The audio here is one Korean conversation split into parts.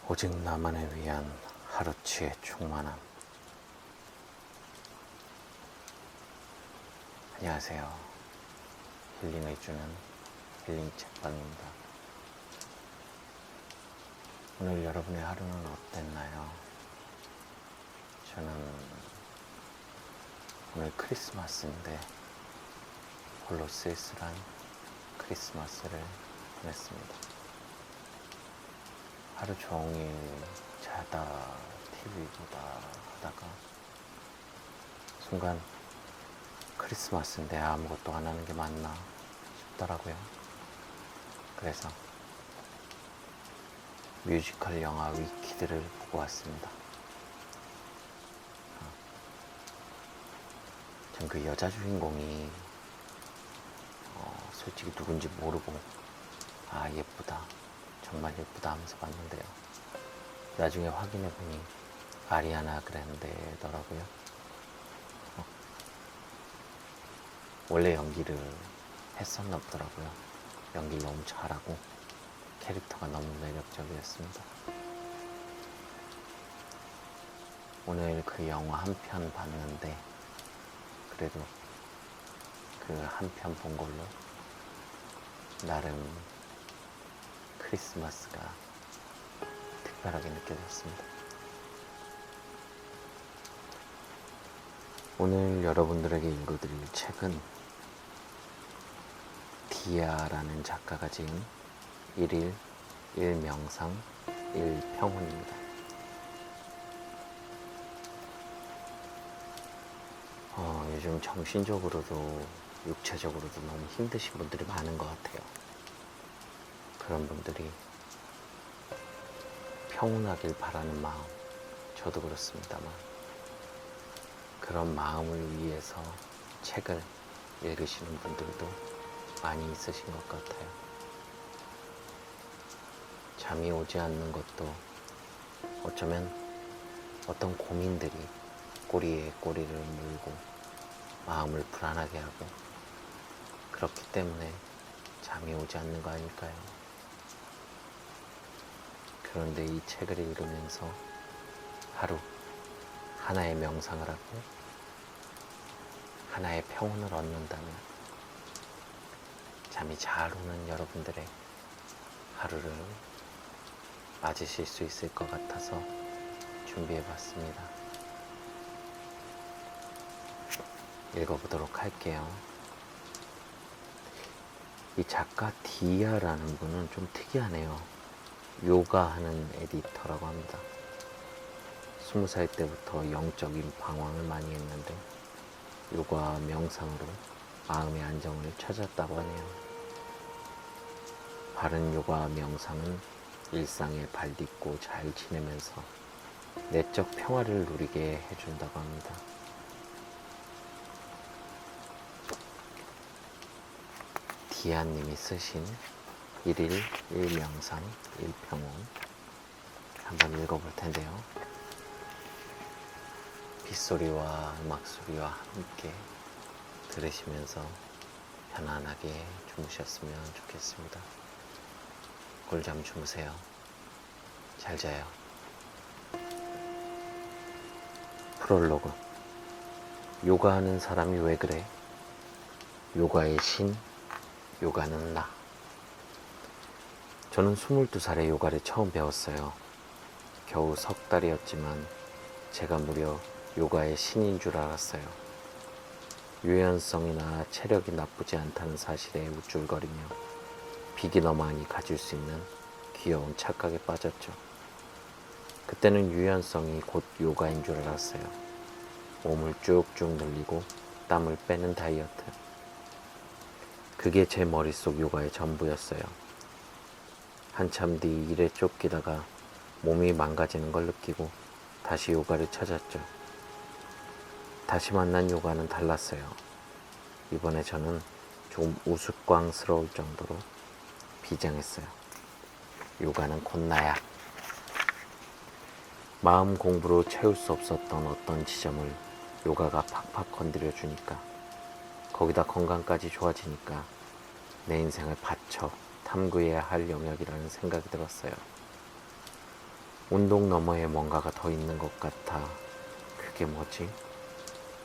오직 나만을 위한 하루치의 충만함. 안녕하세요. 힐링을 주는 힐링 책방입니다. 오늘 여러분의 하루는 어땠나요? 저는 오늘 크리스마스인데 홀로 쓸쓸한 크리스마스를 보냈습니다. 하루 종일 자다 TV 보다 하다가 순간 크리스마스인데 아무것도 안 하는 게 맞나 싶더라고요. 그래서 뮤지컬 영화 위키드를 보고 왔습니다. 전 그 여자 주인공이 솔직히 누군지 모르고 예쁘다, 정말 예쁘다 하면서 봤는데요. 나중에 확인해보니 아리아나 그랜데더라고요. 원래 연기를 했었나 보더라고요. 연기를 너무 잘하고 캐릭터가 너무 매력적이었습니다. 오늘 그 영화 한 편 봤는데 그래도 그 한 편 본 걸로 나름 크리스마스가 특별하게 느껴졌습니다. 오늘 여러분들에게 읽어드릴 책은 디아라는 작가가 지은 1일 1명상 1평혼입니다. 요즘 정신적으로도 육체적으로도 너무 힘드신 분들이 많은 것 같아요. 그런 분들이 평온하길 바라는 마음, 저도 그렇습니다만 그런 마음을 위해서 책을 읽으시는 분들도 많이 있으신 것 같아요. 잠이 오지 않는 것도 어쩌면 어떤 고민들이 꼬리에 꼬리를 물고 마음을 불안하게 하고 그렇기 때문에 잠이 오지 않는 거 아닐까요? 그런데 이 책을 읽으면서 하루 하나의 명상을 하고 하나의 평온을 얻는다면 잠이 잘 오는 여러분들의 하루를 맞으실 수 있을 것 같아서 준비해봤습니다. 읽어보도록 할게요. 이 작가 디아라는 분은 좀 특이하네요. 요가하는 에디터라고 합니다. 20살 때부터 영적인 방황을 많이 했는데 요가 명상으로 마음의 안정을 찾았다고 하네요. 바른 요가 명상은 일상에 발 딛고 잘 지내면서 내적 평화를 누리게 해준다고 합니다. 디아님이 쓰신 1일 1명상 1평온 한번 읽어볼 텐데요. 빗소리와 음악소리와 함께 들으시면서 편안하게 주무셨으면 좋겠습니다. 꿀잠 주무세요. 잘 자요. 프롤로그. 요가하는 사람이 왜 그래? 요가의 신, 요가는 나. 저는 22살에 요가를 처음 배웠어요. 겨우 석 달이었지만 제가 무려 요가의 신인 줄 알았어요. 유연성이나 체력이 나쁘지 않다는 사실에 우쭐거리며 비기너만이 가질 수 있는 귀여운 착각에 빠졌죠. 그때는 유연성이 곧 요가인 줄 알았어요. 몸을 쭉쭉 늘리고 땀을 빼는 다이어트. 그게 제 머릿속 요가의 전부였어요. 한참 뒤 일에 쫓기다가 몸이 망가지는 걸 느끼고 다시 요가를 찾았죠. 다시 만난 요가는 달랐어요. 이번에 저는 좀 우스꽝스러울 정도로 비장했어요. 요가는 곧 나야. 마음 공부로 채울 수 없었던 어떤 지점을 요가가 팍팍 건드려 주니까, 거기다 건강까지 좋아지니까 내 인생을 바쳐 탐구해야 할 영역이라는 생각이 들었어요. 운동 너머에 뭔가가 더 있는 것 같아. 그게 뭐지?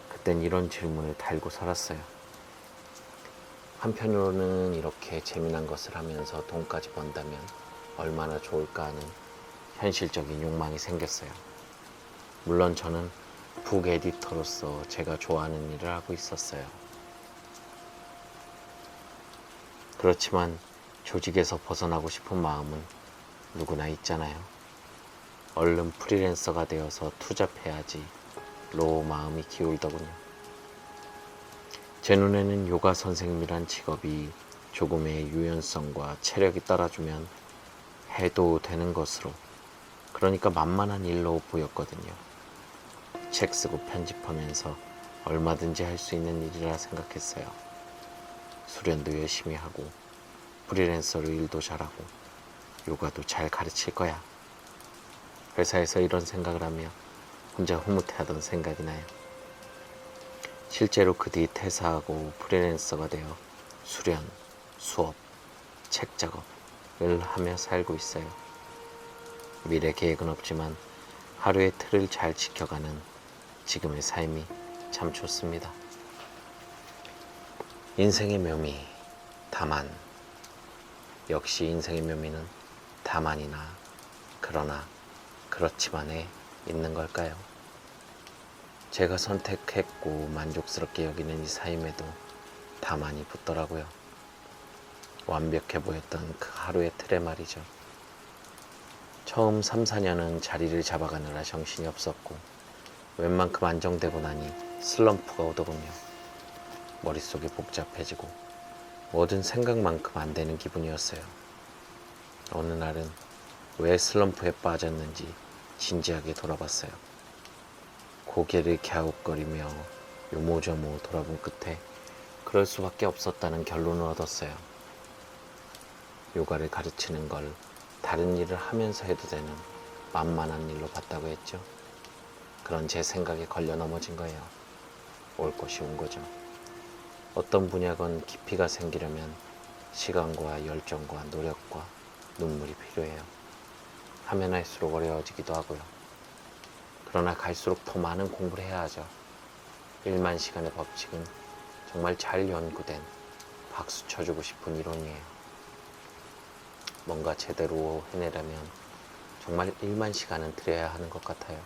그땐 이런 질문을 달고 살았어요. 한편으로는 이렇게 재미난 것을 하면서 돈까지 번다면 얼마나 좋을까 하는 현실적인 욕망이 생겼어요. 물론 저는 북 에디터로서 제가 좋아하는 일을 하고 있었어요. 그렇지만 조직에서 벗어나고 싶은 마음은 누구나 있잖아요. 얼른 프리랜서가 되어서 투잡해야지 로 마음이 기울더군요. 제 눈에는 요가 선생님이란 직업이 조금의 유연성과 체력이 따라주면 해도 되는 것으로, 그러니까 만만한 일로 보였거든요. 책 쓰고 편집하면서 얼마든지 할 수 있는 일이라 생각했어요. 수련도 열심히 하고 프리랜서로 일도 잘하고 요가도 잘 가르칠 거야. 회사에서 이런 생각을 하며 혼자 흐뭇해하던 생각이 나요. 실제로 그 뒤 퇴사하고 프리랜서가 되어 수련, 수업, 책 작업을 하며 살고 있어요. 미래 계획은 없지만 하루의 틀을 잘 지켜가는 지금의 삶이 참 좋습니다. 인생의 묘미, 다만. 역시 인생의 묘미는 다만이나 그러나 그렇지만에 있는 걸까요? 제가 선택했고 만족스럽게 여기는 이 삶에도 다만이 붙더라고요. 완벽해 보였던 그 하루의 틀에 말이죠. 처음 3, 4년은 자리를 잡아가느라 정신이 없었고 웬만큼 안정되고 나니 슬럼프가 오더군요. 머릿속이 복잡해지고 뭐든 생각만큼 안 되는 기분이었어요. 어느 날은 왜 슬럼프에 빠졌는지 진지하게 돌아봤어요. 고개를 갸웃거리며 요모조모 돌아본 끝에 그럴 수밖에 없었다는 결론을 얻었어요. 요가를 가르치는 걸 다른 일을 하면서 해도 되는 만만한 일로 봤다고 했죠. 그런 제 생각에 걸려 넘어진 거예요. 올 것이 온 거죠. 어떤 분야건 깊이가 생기려면 시간과 열정과 노력과 눈물이 필요해요. 하면 할수록 어려워지기도 하고요. 그러나 갈수록 더 많은 공부를 해야 하죠. 1만 시간의 법칙은 정말 잘 연구된 박수 쳐주고 싶은 이론이에요. 뭔가 제대로 해내려면 정말 1만 시간은 들여야 하는 것 같아요.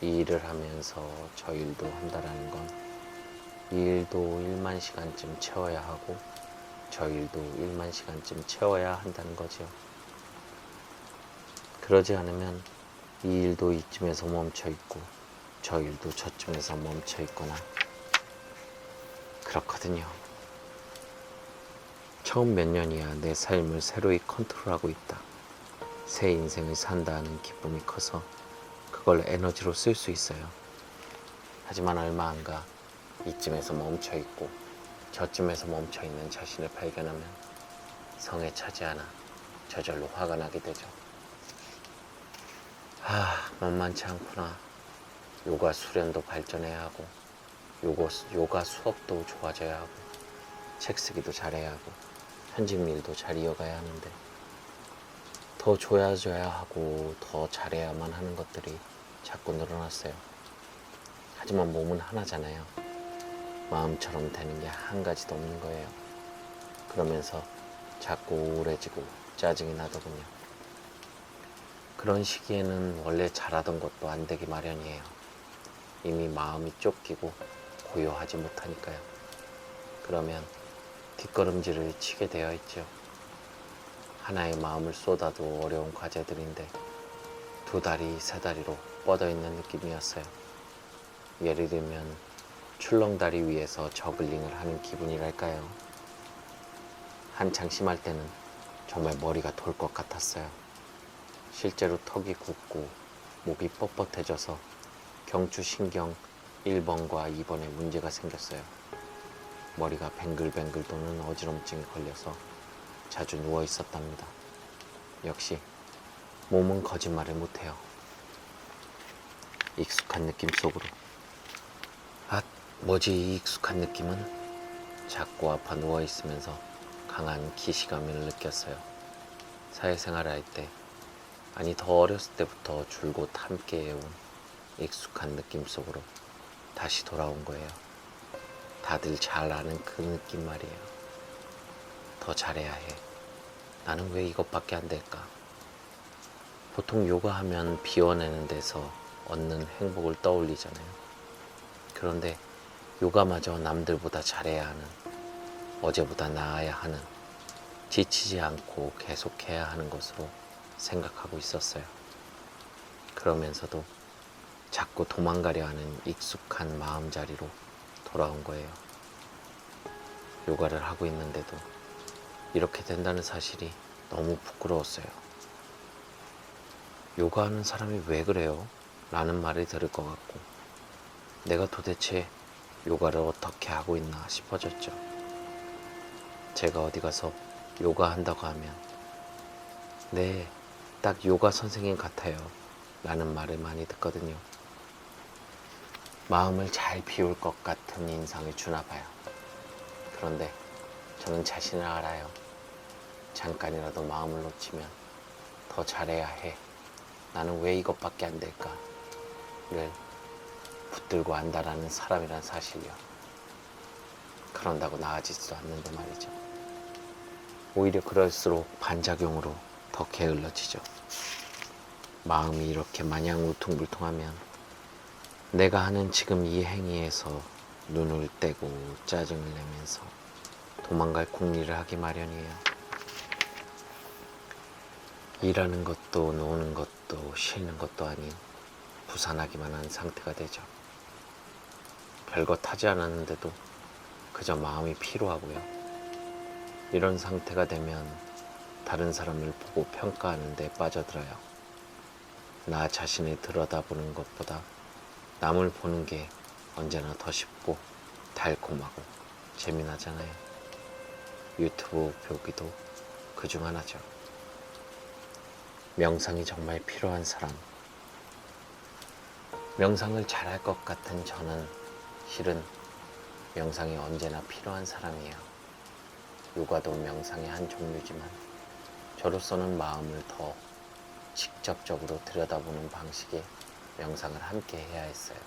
이 일을 하면서 저 일도 한다라는 건 이 일도 1만 시간쯤 채워야 하고 저 일도 1만 시간쯤 채워야 한다는 거죠. 그러지 않으면 이 일도 이쯤에서 멈춰 있고 저 일도 저쯤에서 멈춰 있거나 그렇거든요. 처음 몇 년이야 내 삶을 새로이 컨트롤하고 있다. 새 인생을 산다는 기쁨이 커서 그걸 에너지로 쓸 수 있어요. 하지만 얼마 안 가 이쯤에서 멈춰 있고 저쯤에서 멈춰 있는 자신을 발견하면 성에 차지 않아 저절로 화가 나게 되죠. 만만치 않구나. 요가 수련도 발전해야 하고 요가 수업도 좋아져야 하고 책 쓰기도 잘해야 하고 편집 일도 잘 이어가야 하는데 더 좋아져야 하고 더 잘해야만 하는 것들이 자꾸 늘어났어요. 하지만 몸은 하나잖아요. 마음처럼 되는 게 한 가지도 없는 거예요. 그러면서 자꾸 우울해지고 짜증이 나더군요. 그런 시기에는 원래 잘하던 것도 안 되기 마련이에요. 이미 마음이 쫓기고 고요하지 못하니까요. 그러면 뒷걸음질을 치게 되어 있죠. 하나의 마음을 쏟아도 어려운 과제들인데 두 다리, 세 다리로 뻗어 있는 느낌이었어요. 예를 들면 출렁다리 위에서 저글링을 하는 기분이랄까요. 한창 심할 때는 정말 머리가 돌 것 같았어요. 실제로 턱이 굽고 목이 뻣뻣해져서 경추신경 1번과 2번에 문제가 생겼어요. 머리가 뱅글뱅글 도는 어지럼증이 걸려서 자주 누워 있었답니다. 역시 몸은 거짓말을 못해요. 익숙한 느낌 속으로. 뭐지 이 익숙한 느낌은? 자꾸 아파 누워있으면서 강한 기시감을 느꼈어요. 사회생활을 할 때 아니, 더 어렸을 때부터 줄곧 함께 해온 익숙한 느낌 속으로 다시 돌아온 거예요. 다들 잘 아는 그 느낌 말이에요. 더 잘해야 해. 나는 왜 이것밖에 안 될까? 보통 요가하면 비워내는 데서 얻는 행복을 떠올리잖아요. 그런데 요가마저 남들보다 잘해야 하는, 어제보다 나아야 하는, 지치지 않고 계속해야 하는 것으로 생각하고 있었어요. 그러면서도 자꾸 도망가려 하는 익숙한 마음자리로 돌아온 거예요. 요가를 하고 있는데도 이렇게 된다는 사실이 너무 부끄러웠어요. 요가하는 사람이 왜 그래요? 라는 말이 들을 것 같고, 내가 도대체 요가를 어떻게 하고 있나 싶어졌죠. 제가 어디 가서 요가 한다고 하면, 네, 딱 요가 선생님 같아요. 라는 말을 많이 듣거든요. 마음을 잘 비울 것 같은 인상을 주나 봐요. 그런데 저는 자신을 알아요. 잠깐이라도 마음을 놓치면 더 잘해야 해. 나는 왜 이것밖에 안 될까?를 붙들고 안다라는 사람이란 사실이요. 그런다고 나아지지도 않는데 말이죠. 오히려 그럴수록 반작용으로 더 게을러지죠. 마음이 이렇게 마냥 울퉁불퉁하면 내가 하는 지금 이 행위에서 눈을 떼고 짜증을 내면서 도망갈 궁리를 하기 마련이에요. 일하는 것도 노는 것도 쉬는 것도 아닌 부산하기만 한 상태가 되죠. 별것 하지 않았는데도 그저 마음이 피로하고요. 이런 상태가 되면 다른 사람을 보고 평가하는 데 빠져들어요. 나 자신을 들여다보는 것보다 남을 보는 게 언제나 더 쉽고 달콤하고 재미나잖아요. 유튜브 보기도 그중 하나죠. 명상이 정말 필요한 사람. 명상을 잘할 것 같은 저는 실은 명상이 언제나 필요한 사람이에요. 요가도 명상의 한 종류지만 저로서는 마음을 더 직접적으로 들여다보는 방식의 명상을 함께 해야 했어요.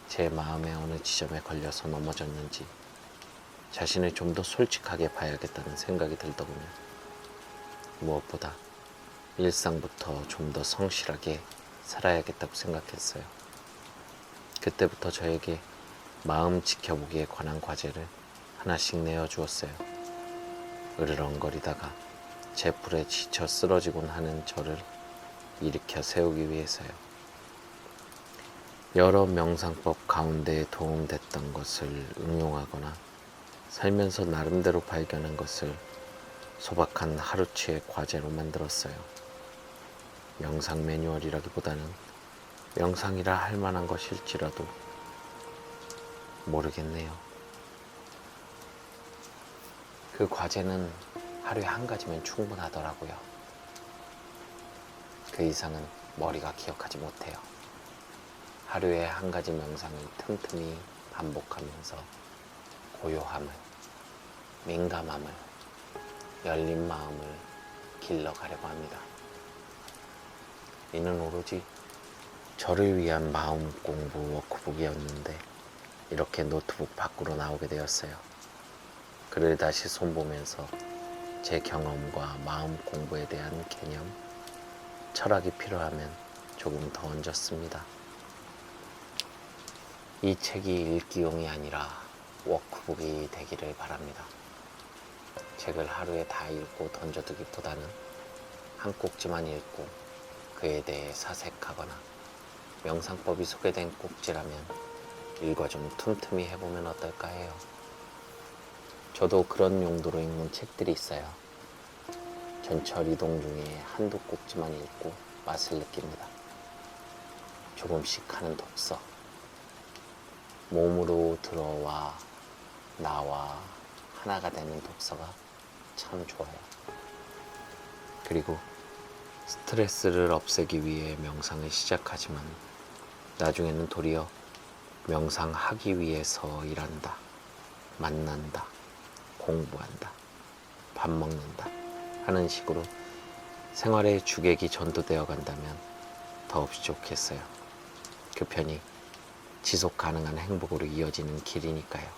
제 마음의 어느 지점에 걸려서 넘어졌는지 자신을 좀 더 솔직하게 봐야겠다는 생각이 들더군요. 무엇보다 일상부터 좀 더 성실하게 살아야겠다고 생각했어요. 그때부터 저에게 마음 지켜보기에 관한 과제를 하나씩 내어주었어요. 으르렁거리다가 제풀에 지쳐 쓰러지곤 하는 저를 일으켜 세우기 위해서요. 여러 명상법 가운데 도움됐던 것을 응용하거나 살면서 나름대로 발견한 것을 소박한 하루치의 과제로 만들었어요. 명상 매뉴얼이라기보다는 명상이라 할 만한 것일지라도 모르겠네요. 그 과제는 하루에 한 가지면 충분하더라고요. 그 이상은 머리가 기억하지 못해요. 하루에 한 가지 명상을 틈틈이 반복하면서 고요함을, 민감함을, 열린 마음을 길러가려고 합니다. 이는 오로지 저를 위한 마음 공부 워크북이었는데 이렇게 노트북 밖으로 나오게 되었어요. 글을 다시 손보면서 제 경험과 마음 공부에 대한 개념, 철학이 필요하면 조금 더 얹었습니다. 이 책이 읽기용이 아니라 워크북이 되기를 바랍니다. 책을 하루에 다 읽고 던져두기보다는 한 꼭지만 읽고 그에 대해 사색하거나 명상법이 소개된 꼭지라면 읽어 좀 틈틈이 해보면 어떨까 해요. 저도 그런 용도로 읽는 책들이 있어요. 전철 이동 중에 한두 꼭지만 읽고 맛을 느낍니다. 조금씩 하는 독서. 몸으로 들어와 나와 하나가 되는 독서가 참 좋아요. 그리고 스트레스를 없애기 위해 명상을 시작하지만 나중에는 도리어 명상하기 위해서 일한다, 만난다, 공부한다, 밥 먹는다 하는 식으로 생활의 주객이 전도되어 간다면 더없이 좋겠어요. 그 편이 지속 가능한 행복으로 이어지는 길이니까요.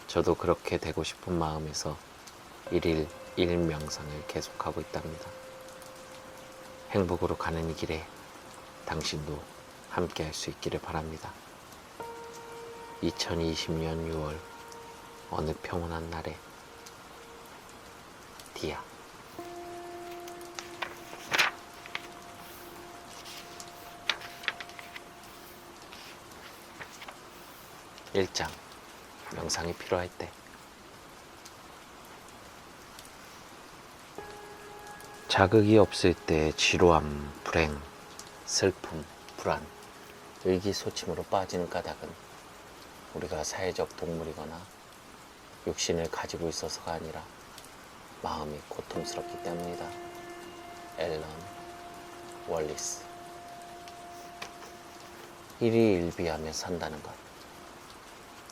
저도 그렇게 되고 싶은 마음에서 일일 일명상을 계속하고 있답니다. 행복으로 가는 이 길에 당신도 함께 할 수 있기를 바랍니다. 2020년 6월 어느 평온한 날에 디아. 1장 명상이 필요할 때. 자극이 없을 때 지루함, 불행, 슬픔, 불안, 의기소침으로 빠지는 까닭은 우리가 사회적 동물이거나 육신을 가지고 있어서가 아니라 마음이 고통스럽기 때문이다. 앨런 월리스. 일희일비하며 산다는 것.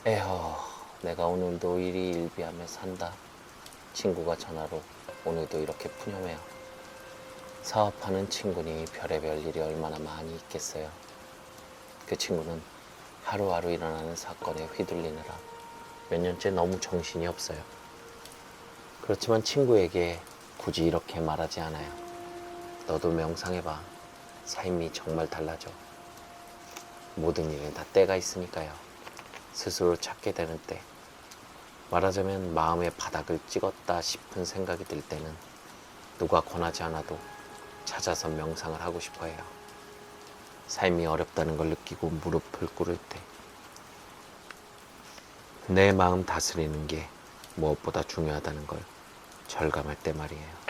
에허, 내가 오늘도 일희일비하며 산다. 친구가 전화로 오늘도 이렇게 푸념해요. 사업하는 친구니 별의별 일이 얼마나 많이 있겠어요. 그 친구는 하루하루 일어나는 사건에 휘둘리느라 몇 년째 너무 정신이 없어요. 그렇지만 친구에게 굳이 이렇게 말하지 않아요. 너도 명상해봐. 삶이 정말 달라져. 모든 일에 다 때가 있으니까요. 스스로 찾게 되는 때, 말하자면 마음의 바닥을 찍었다 싶은 생각이 들 때는 누가 권하지 않아도 찾아서 명상을 하고 싶어 해요. 삶이 어렵다는 걸 느끼고 무릎을 꿇을 때, 내 마음 다스리는 게 무엇보다 중요하다는 걸 절감할 때 말이에요.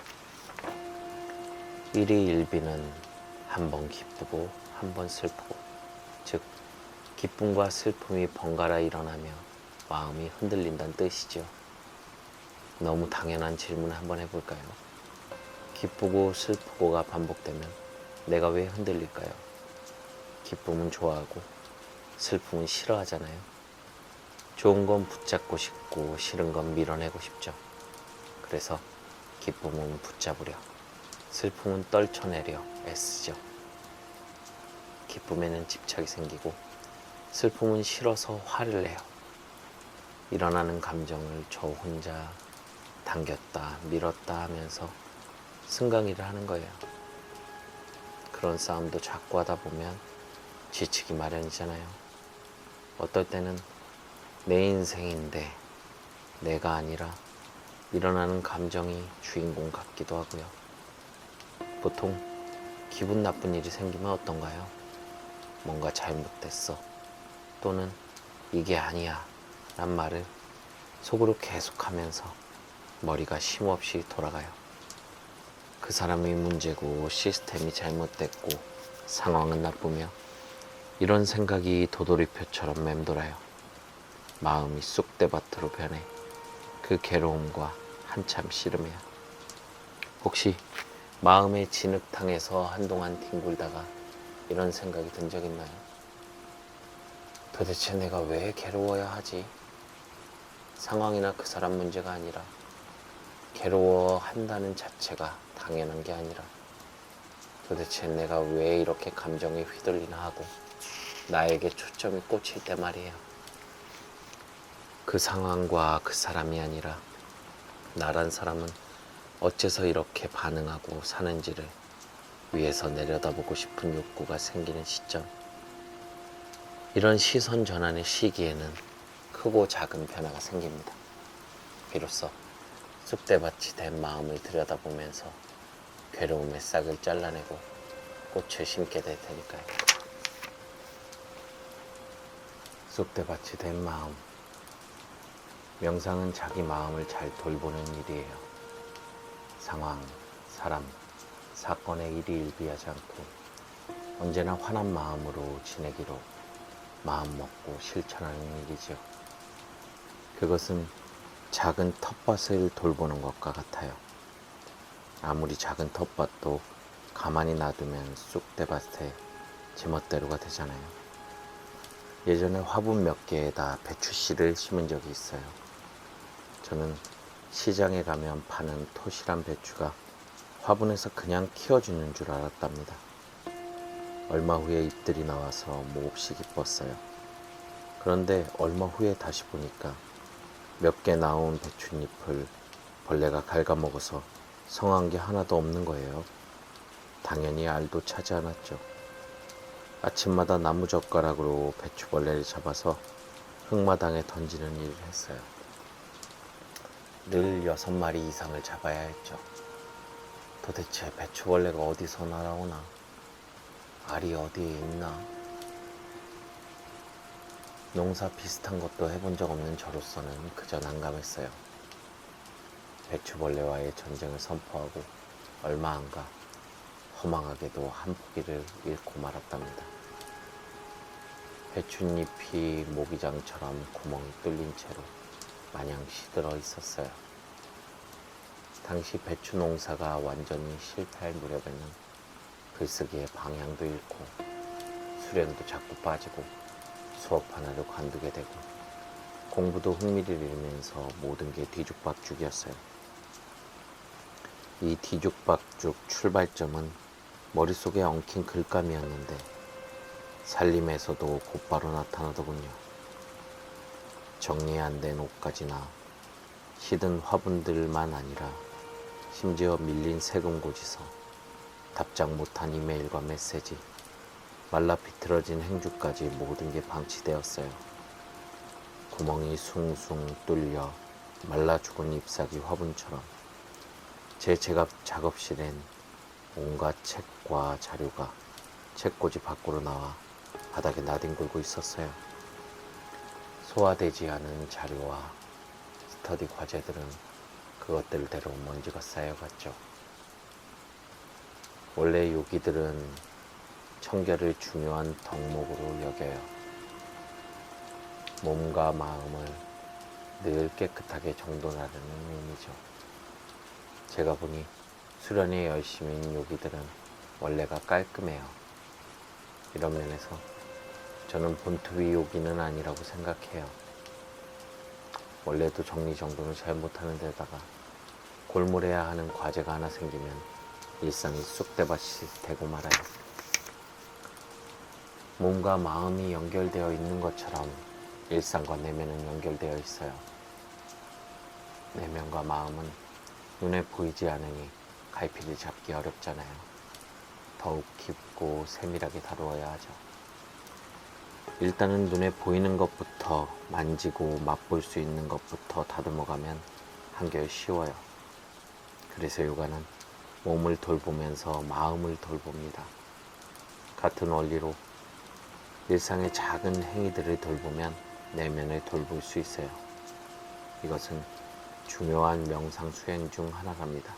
일희일비는 한 번 기쁘고 한 번 슬프고, 즉 기쁨과 슬픔이 번갈아 일어나며 마음이 흔들린다는 뜻이죠. 너무 당연한 질문을 한번 해볼까요? 기쁘고 슬프고가 반복되면 내가 왜 흔들릴까요? 기쁨은 좋아하고 슬픔은 싫어하잖아요. 좋은 건 붙잡고 싶고 싫은 건 밀어내고 싶죠. 그래서 기쁨은 붙잡으려, 슬픔은 떨쳐내려 애쓰죠. 기쁨에는 집착이 생기고 슬픔은 싫어서 화를 내요. 일어나는 감정을 저 혼자 당겼다 밀었다 하면서 승강이를 하는 거예요. 그런 싸움도 자꾸 하다 보면 지치기 마련이잖아요. 어떨 때는 내 인생인데 내가 아니라 일어나는 감정이 주인공 같기도 하고요. 보통 기분 나쁜 일이 생기면 어떤가요? 뭔가 잘못됐어, 또는 이게 아니야 란 말을 속으로 계속하면서 머리가 쉼없이 돌아가요. 그 사람이 문제고 시스템이 잘못됐고 상황은 나쁘며 이런 생각이 도돌이표처럼 맴돌아요. 마음이 쑥대밭으로 변해 그 괴로움과 한참 씨름해요. 혹시 마음의 진흙탕에서 한동안 뒹굴다가 이런 생각이 든 적 있나요? 도대체 내가 왜 괴로워야 하지? 상황이나 그 사람 문제가 아니라 괴로워한다는 자체가 당연한 게 아니라 도대체 내가 왜 이렇게 감정에 휘둘리나 하고 나에게 초점이 꽂힐 때 말이에요. 그 상황과 그 사람이 아니라 나란 사람은 어째서 이렇게 반응하고 사는지를 위에서 내려다보고 싶은 욕구가 생기는 시점. 이런 시선 전환의 시기에는 크고 작은 변화가 생깁니다. 비로소 쑥대밭이 된 마음을 들여다보면서 괴로움의 싹을 잘라내고 꽃을 심게 될 테니까요. 쑥대밭이 된 마음. 명상은 자기 마음을 잘 돌보는 일이에요. 상황, 사람, 사건에 일희일비하지 않고 언제나 환한 마음으로 지내기로 마음 먹고 실천하는 일이죠. 그것은 작은 텃밭을 돌보는 것과 같아요. 아무리 작은 텃밭도 가만히 놔두면 쑥대밭에 제멋대로가 되잖아요. 예전에 화분 몇 개에다 배추씨를 심은 적이 있어요. 저는 시장에 가면 파는 토실한 배추가 화분에서 그냥 키워주는 줄 알았답니다. 얼마 후에 잎들이 나와서 몹시 기뻤어요. 그런데 얼마 후에 다시 보니까 몇 개 나온 배춧잎을 벌레가 갉아먹어서 성한 게 하나도 없는 거예요. 당연히 알도 차지 않았죠. 아침마다 나무젓가락으로 배추벌레를 잡아서 흙마당에 던지는 일을 했어요. 늘 6마리 이상을 잡아야 했죠. 도대체 배추벌레가 어디서 날아오나? 알이 어디에 있나? 농사 비슷한 것도 해본 적 없는 저로서는 그저 난감했어요. 배추벌레와의 전쟁을 선포하고 얼마 안가 허망하게도 한 포기를 잃고 말았답니다. 배춧잎이 모기장처럼 구멍이 뚫린 채로 마냥 시들어 있었어요. 당시 배추 농사가 완전히 실패할 무렵에는 글쓰기의 방향도 잃고 수련도 자꾸 빠지고 수업 하나를 관두게 되고 공부도 흥미를 잃으면서 모든 게 뒤죽박죽이었어요. 이 뒤죽박죽 출발점은 머릿속에 엉킨 글감이었는데 살림에서도 곧바로 나타나더군요. 정리 안 된 옷가지나 시든 화분들만 아니라 심지어 밀린 세금고지서, 답장 못한 이메일과 메시지, 말라 비틀어진 행주까지 모든 게 방치되었어요. 구멍이 숭숭 뚫려 말라 죽은 잎사귀 화분처럼 제 작업실엔 온갖 책과 자료가 책꽂이 밖으로 나와 바닥에 나뒹굴고 있었어요. 소화되지 않은 자료와 스터디 과제들은 그것들대로 먼지가 쌓여갔죠. 원래 요기들은 청결을 중요한 덕목으로 여겨요. 몸과 마음을 늘 깨끗하게 정돈하려는 의미죠. 제가 보니 수련에 열심인 요기들은 원래가 깔끔해요. 이런 면에서 저는 본투비 요기는 아니라고 생각해요. 원래도 정리정돈을 잘 못하는 데다가 골몰해야 하는 과제가 하나 생기면 일상이 쑥대밭이 되고 말아요. 몸과 마음이 연결되어 있는 것처럼 일상과 내면은 연결되어 있어요. 내면과 마음은 눈에 보이지 않으니 갈피를 잡기 어렵잖아요. 더욱 깊고 세밀하게 다루어야 하죠. 일단은 눈에 보이는 것부터 만지고 맛볼 수 있는 것부터 다듬어가면 한결 쉬워요. 그래서 요가는 몸을 돌보면서 마음을 돌봅니다. 같은 원리로 일상의 작은 행위들을 돌보면 내면을 돌볼 수 있어요. 이것은 중요한 명상 수행 중 하나랍니다.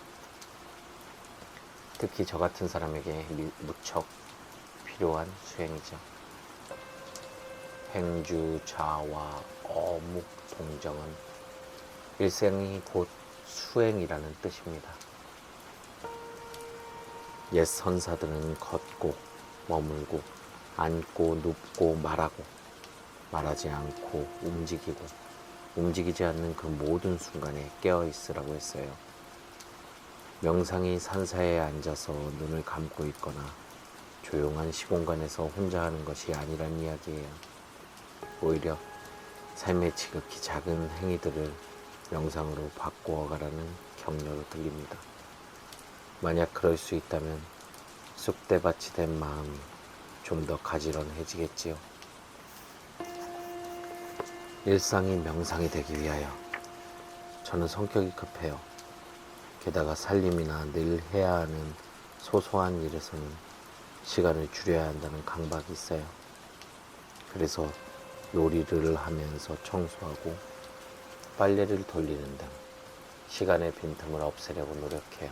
특히 저 같은 사람에게 무척 필요한 수행이죠. 행주, 좌와, 어묵, 동정은 일생이 곧 수행이라는 뜻입니다. 옛 선사들은 걷고, 머물고, 앉고, 눕고, 말하고, 말하지 않고, 움직이고, 움직이지 않는 그 모든 순간에 깨어있으라고 했어요. 명상이 산사에 앉아서 눈을 감고 있거나 조용한 시공간에서 혼자 하는 것이 아니란 이야기예요. 오히려 삶의 지극히 작은 행위들을 명상으로 바꾸어가라는 격려로 들립니다. 만약 그럴 수 있다면 쑥대밭이 된 마음이 좀 더 가지런해지겠지요. 일상이 명상이 되기 위하여 저는 성격이 급해요. 게다가 살림이나 늘 해야 하는 소소한 일에서는 시간을 줄여야 한다는 강박이 있어요. 그래서 요리를 하면서 청소하고 빨래를 돌리는 등 시간의 빈틈을 없애려고 노력해요.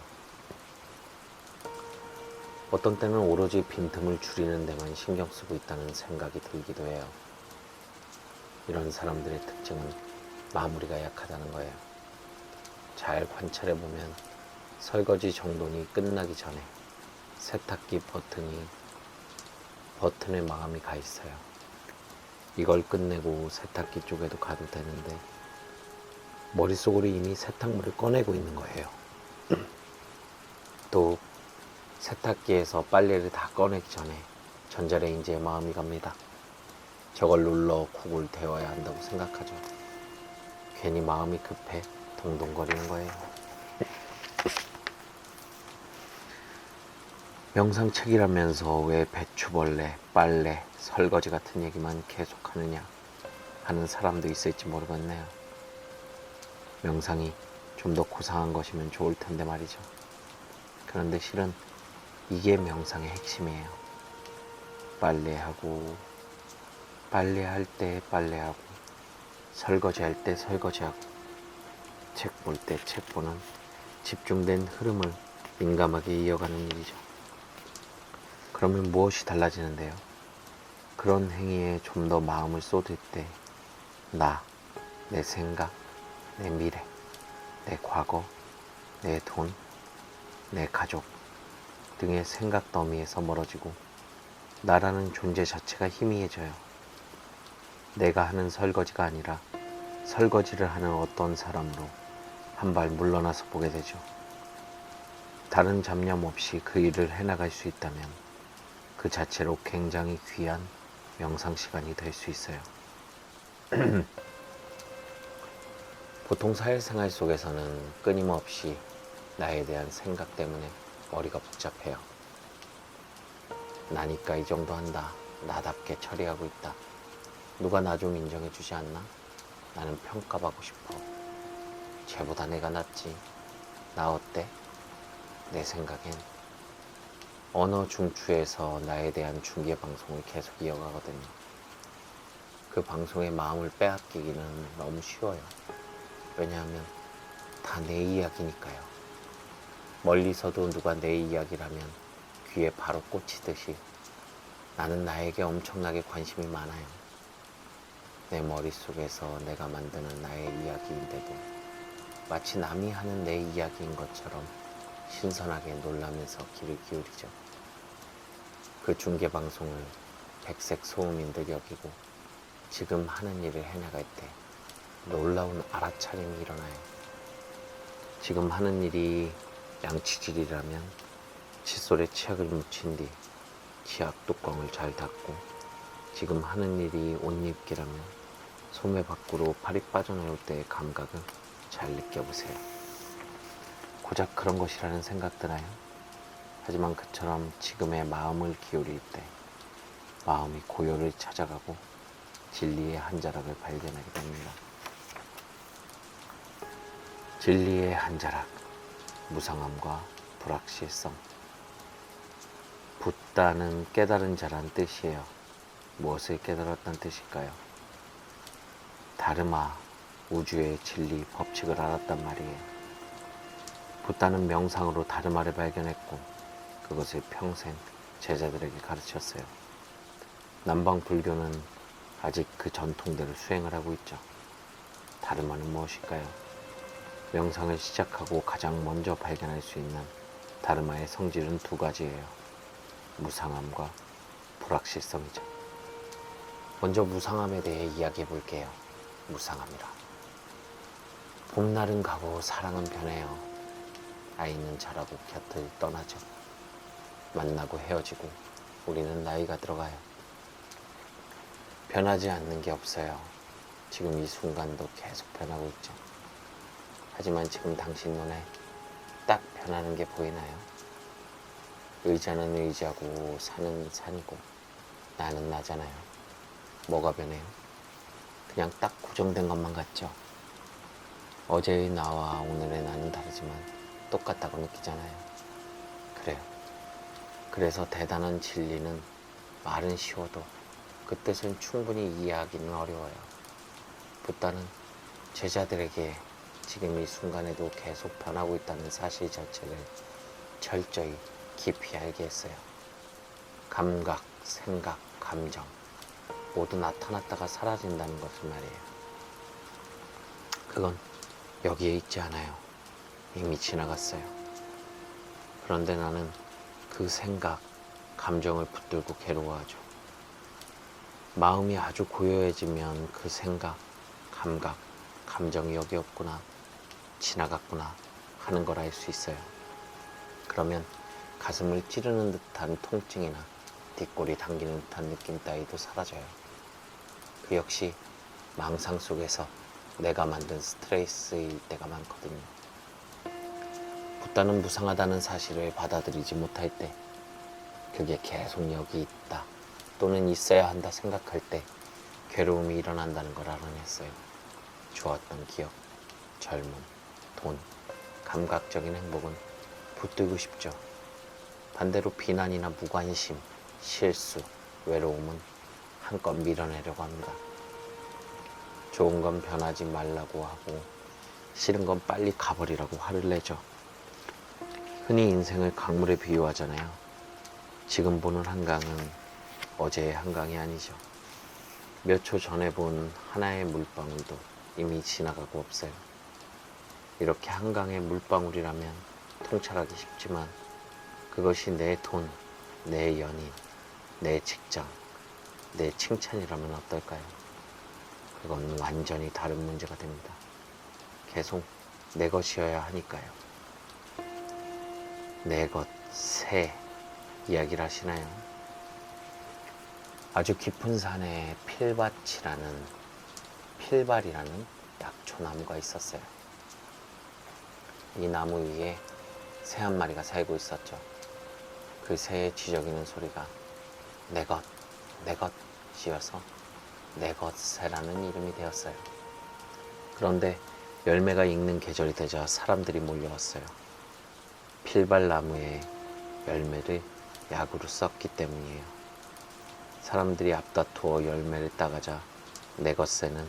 어떤 때는 오로지 빈틈을 줄이는 데만 신경 쓰고 있다는 생각이 들기도 해요. 이런 사람들의 특징은 마무리가 약하다는 거예요. 잘 관찰해보면 설거지 정돈이 끝나기 전에 세탁기 버튼에 마음이 가 있어요. 이걸 끝내고 세탁기 쪽에도 가도 되는데 머릿속으로 이미 세탁물을 꺼내고 있는 거예요. 또 세탁기에서 빨래를 다 꺼내기 전에 전자레인지에 마음이 갑니다. 저걸 눌러 국을 데워야 한다고 생각하죠. 괜히 마음이 급해 동동거리는 거예요. 명상책이라면서 왜 배추벌레, 빨래, 설거지 같은 얘기만 계속하느냐 하는 사람도 있을지 모르겠네요. 명상이 좀 더 고상한 것이면 좋을 텐데 말이죠. 그런데 실은 이게 명상의 핵심이에요. 빨래할 때 빨래하고, 설거지할 때 설거지하고, 책 볼 때 책 보는 집중된 흐름을 민감하게 이어가는 일이죠. 그러면 무엇이 달라지는데요? 그런 행위에 좀 더 마음을 쏟을 때 내 생각, 내 미래, 내 과거, 내 돈, 내 가족 등의 생각 더미에서 멀어지고 나라는 존재 자체가 희미해져요. 내가 하는 설거지가 아니라 설거지를 하는 어떤 사람으로 한 발 물러나서 보게 되죠. 다른 잡념 없이 그 일을 해나갈 수 있다면 그 자체로 굉장히 귀한 명상 시간이 될 수 있어요. 보통 사회생활 속에서는 끊임없이 나에 대한 생각 때문에 머리가 복잡해요. 나니까 이 정도 한다. 나답게 처리하고 있다. 누가 나 좀 인정해주지 않나? 나는 평가받고 싶어. 쟤보다 내가 낫지. 나 어때? 내 생각엔 언어 중추에서 나에 대한 중계 방송을 계속 이어가거든요. 그 방송에 마음을 빼앗기기는 너무 쉬워요. 왜냐하면 다 내 이야기니까요. 멀리서도 누가 내 이야기라면 귀에 바로 꽂히듯이 나는 나에게 엄청나게 관심이 많아요. 내 머릿속에서 내가 만드는 나의 이야기인데도 마치 남이 하는 내 이야기인 것처럼 신선하게 놀라면서 귀를 기울이죠. 그 중계방송을 백색 소음인들 여기고 지금 하는 일을 해나갈 때 놀라운 알아차림이 일어나요. 지금 하는 일이 양치질이라면 칫솔에 치약을 묻힌 뒤 치약 뚜껑을 잘 닫고, 지금 하는 일이 옷 입기라면 소매 밖으로 팔이 빠져나올 때의 감각을 잘 느껴보세요. 고작 그런 것이라는 생각 드나요? 하지만 그처럼 지금의 마음을 기울일 때 마음이 고요를 찾아가고 진리의 한 자락을 발견하게 됩니다. 진리의 한 자락, 무상함과 불확실성. 붓다는 깨달은 자란 뜻이에요. 무엇을 깨달았다는 뜻일까요? 다르마, 우주의 진리, 법칙을 알았단 말이에요. 붓다는 명상으로 다르마를 발견했고 그것을 평생 제자들에게 가르쳤어요. 남방 불교는 아직 그 전통대로 수행을 하고 있죠. 다르마는 무엇일까요? 명상을 시작하고 가장 먼저 발견할 수 있는 다르마의 성질은 두 가지예요. 무상함과 불확실성이죠. 먼저 무상함에 대해 이야기해 볼게요. 무상함이라. 봄날은 가고 사랑은 변해요. 아이는 자라고 곁을 떠나죠. 만나고 헤어지고 우리는 나이가 들어가요. 변하지 않는 게 없어요. 지금 이 순간도 계속 변하고 있죠. 하지만 지금 당신 눈에 딱 변하는 게 보이나요? 의자는 의자고 산은 산이고 나는 나잖아요. 뭐가 변해요? 그냥 딱 고정된 것만 같죠? 어제의 나와 오늘의 나는 다르지만 똑같다고 느끼잖아요. 그래요. 그래서 대단한 진리는 말은 쉬워도 그 뜻은 충분히 이해하기는 어려워요. 붓다는 제자들에게 지금 이 순간에도 계속 변하고 있다는 사실 자체를 철저히 깊이 알게 했어요. 감각, 생각, 감정 모두 나타났다가 사라진다는 것을 말이에요. 그건 여기에 있지 않아요. 이미 지나갔어요. 그런데 나는 그 생각, 감정을 붙들고 괴로워하죠. 마음이 아주 고요해지면 그 생각, 감각, 감정이 여기 없구나, 지나갔구나 하는 걸 알 수 있어요. 그러면 가슴을 찌르는 듯한 통증이나 뒷골이 당기는 듯한 느낌 따위도 사라져요. 그 역시 망상 속에서 내가 만든 스트레스일 때가 많거든요. 붓다는 무상하다는 사실을 받아들이지 못할 때, 그게 계속 여기 있다 또는 있어야 한다 생각할 때 괴로움이 일어난다는 걸 알아냈어요. 좋았던 기억, 젊음, 돈, 감각적인 행복은 붙들고 싶죠. 반대로 비난이나 무관심, 실수, 외로움은 한껏 밀어내려고 합니다. 좋은 건 변하지 말라고 하고 싫은 건 빨리 가버리라고 화를 내죠. 흔히 인생을 강물에 비유하잖아요. 지금 보는 한강은 어제의 한강이 아니죠. 몇 초 전에 본 하나의 물방울도 이미 지나가고 없어요. 이렇게 한강의 물방울이라면 통찰하기 쉽지만 그것이 내 돈, 내 연인, 내 직장, 내 칭찬이라면 어떨까요? 그건 완전히 다른 문제가 됩니다. 계속 내 것이어야 하니까요. 내 것, 새 이야기를 하시나요? 아주 깊은 산에 필발이라는 약초나무가 있었어요. 이 나무 위에 새 한 마리가 살고 있었죠. 그 새의 지저귀는 소리가 내 것, 내 것이어서 내 것새라는 이름이 되었어요. 그런데 열매가 익는 계절이 되자 사람들이 몰려왔어요. 필발나무의 열매를 약으로 썼기 때문이에요. 사람들이 앞다투어 열매를 따가자 내 것새는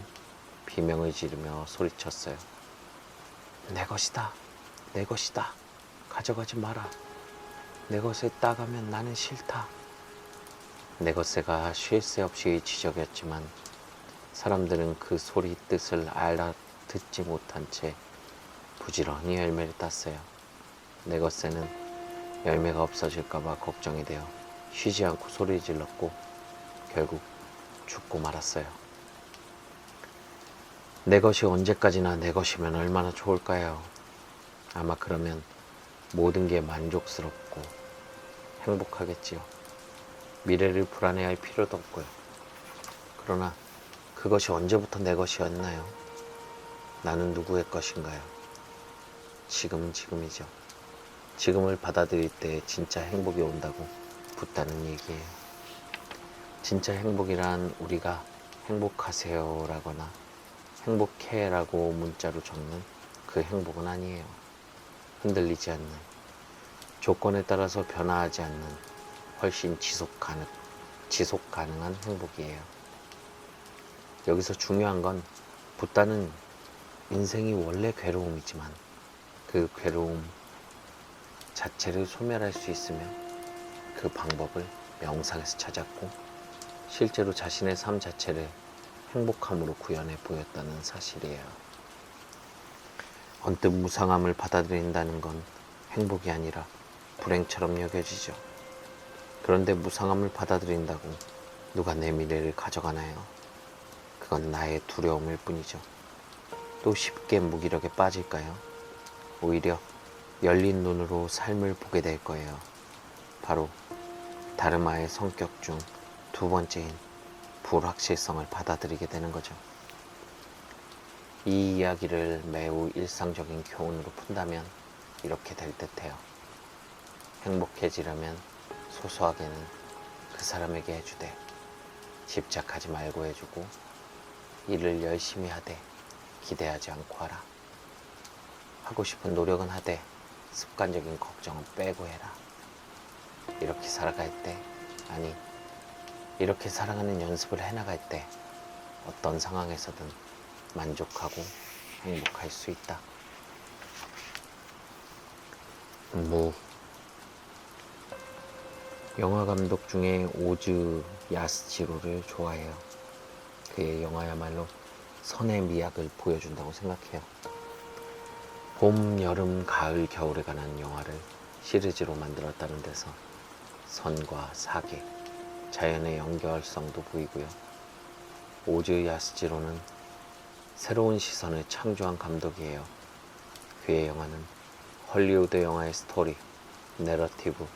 비명을 지르며 소리쳤어요. 내 것이다, 내 것이다, 가져가지 마라. 내 것을 따가면 나는 싫다. 내 것새가 쉴 새 없이 지저귀었지만 사람들은 그 소리 뜻을 알아듣지 못한 채 부지런히 열매를 땄어요. 내 것새는 열매가 없어질까봐 걱정이 되어 쉬지 않고 소리 질렀고 결국 죽고 말았어요. 내 것이 언제까지나 내 것이면 얼마나 좋을까요? 아마 그러면 모든 게 만족스럽고 행복하겠지요. 미래를 불안해할 필요도 없고요. 그러나 그것이 언제부터 내 것이었나요? 나는 누구의 것인가요? 지금은 지금이죠. 지금을 받아들일 때 진짜 행복이 온다고 붓다는 얘기예요. 진짜 행복이란 우리가 행복하세요 라거나 행복해 라고 문자로 적는 그 행복은 아니에요. 흔들리지 않는, 조건에 따라서 변화하지 않는 훨씬 지속 가능한 행복이에요. 여기서 중요한 건 붓다는 인생이 원래 괴로움이지만 그 괴로움 자체를 소멸할 수 있으면 그 방법을 명상에서 찾았고 실제로 자신의 삶 자체를 행복함으로 구현해 보였다는 사실이에요. 언뜻 무상함을 받아들인다는 건 행복이 아니라 불행처럼 여겨지죠. 그런데 무상함을 받아들인다고 누가 내 미래를 가져가나요? 그건 나의 두려움일 뿐이죠. 또 쉽게 무기력에 빠질까요? 오히려 열린 눈으로 삶을 보게 될 거예요. 바로 다르마의 성격 중 두 번째인 불확실성을 받아들이게 되는 거죠. 이 이야기를 매우 일상적인 교훈으로 푼다면 이렇게 될 듯해요. 행복해지려면 소소하게는 그 사람에게 해주되 집착하지 말고 해주고 일을 열심히 하되 기대하지 않고 하라. 하고 싶은 노력은 하되 습관적인 걱정은 빼고 해라. 이렇게 살아갈 때, 아니 이렇게 살아가는 연습을 해나갈 때 어떤 상황에서든 만족하고 행복할 수 있다. 영화 감독 중에 오즈 야스지로를 좋아해요. 그의 영화야말로 선의 미학을 보여준다고 생각해요. 봄, 여름, 가을, 겨울에 관한 영화를 시리즈로 만들었다는 데서 선과 사계, 자연의 연결성도 보이고요. 오즈 야스지로는 새로운 시선을 창조한 감독이에요. 그의 영화는 헐리우드 영화의 스토리, 내러티브,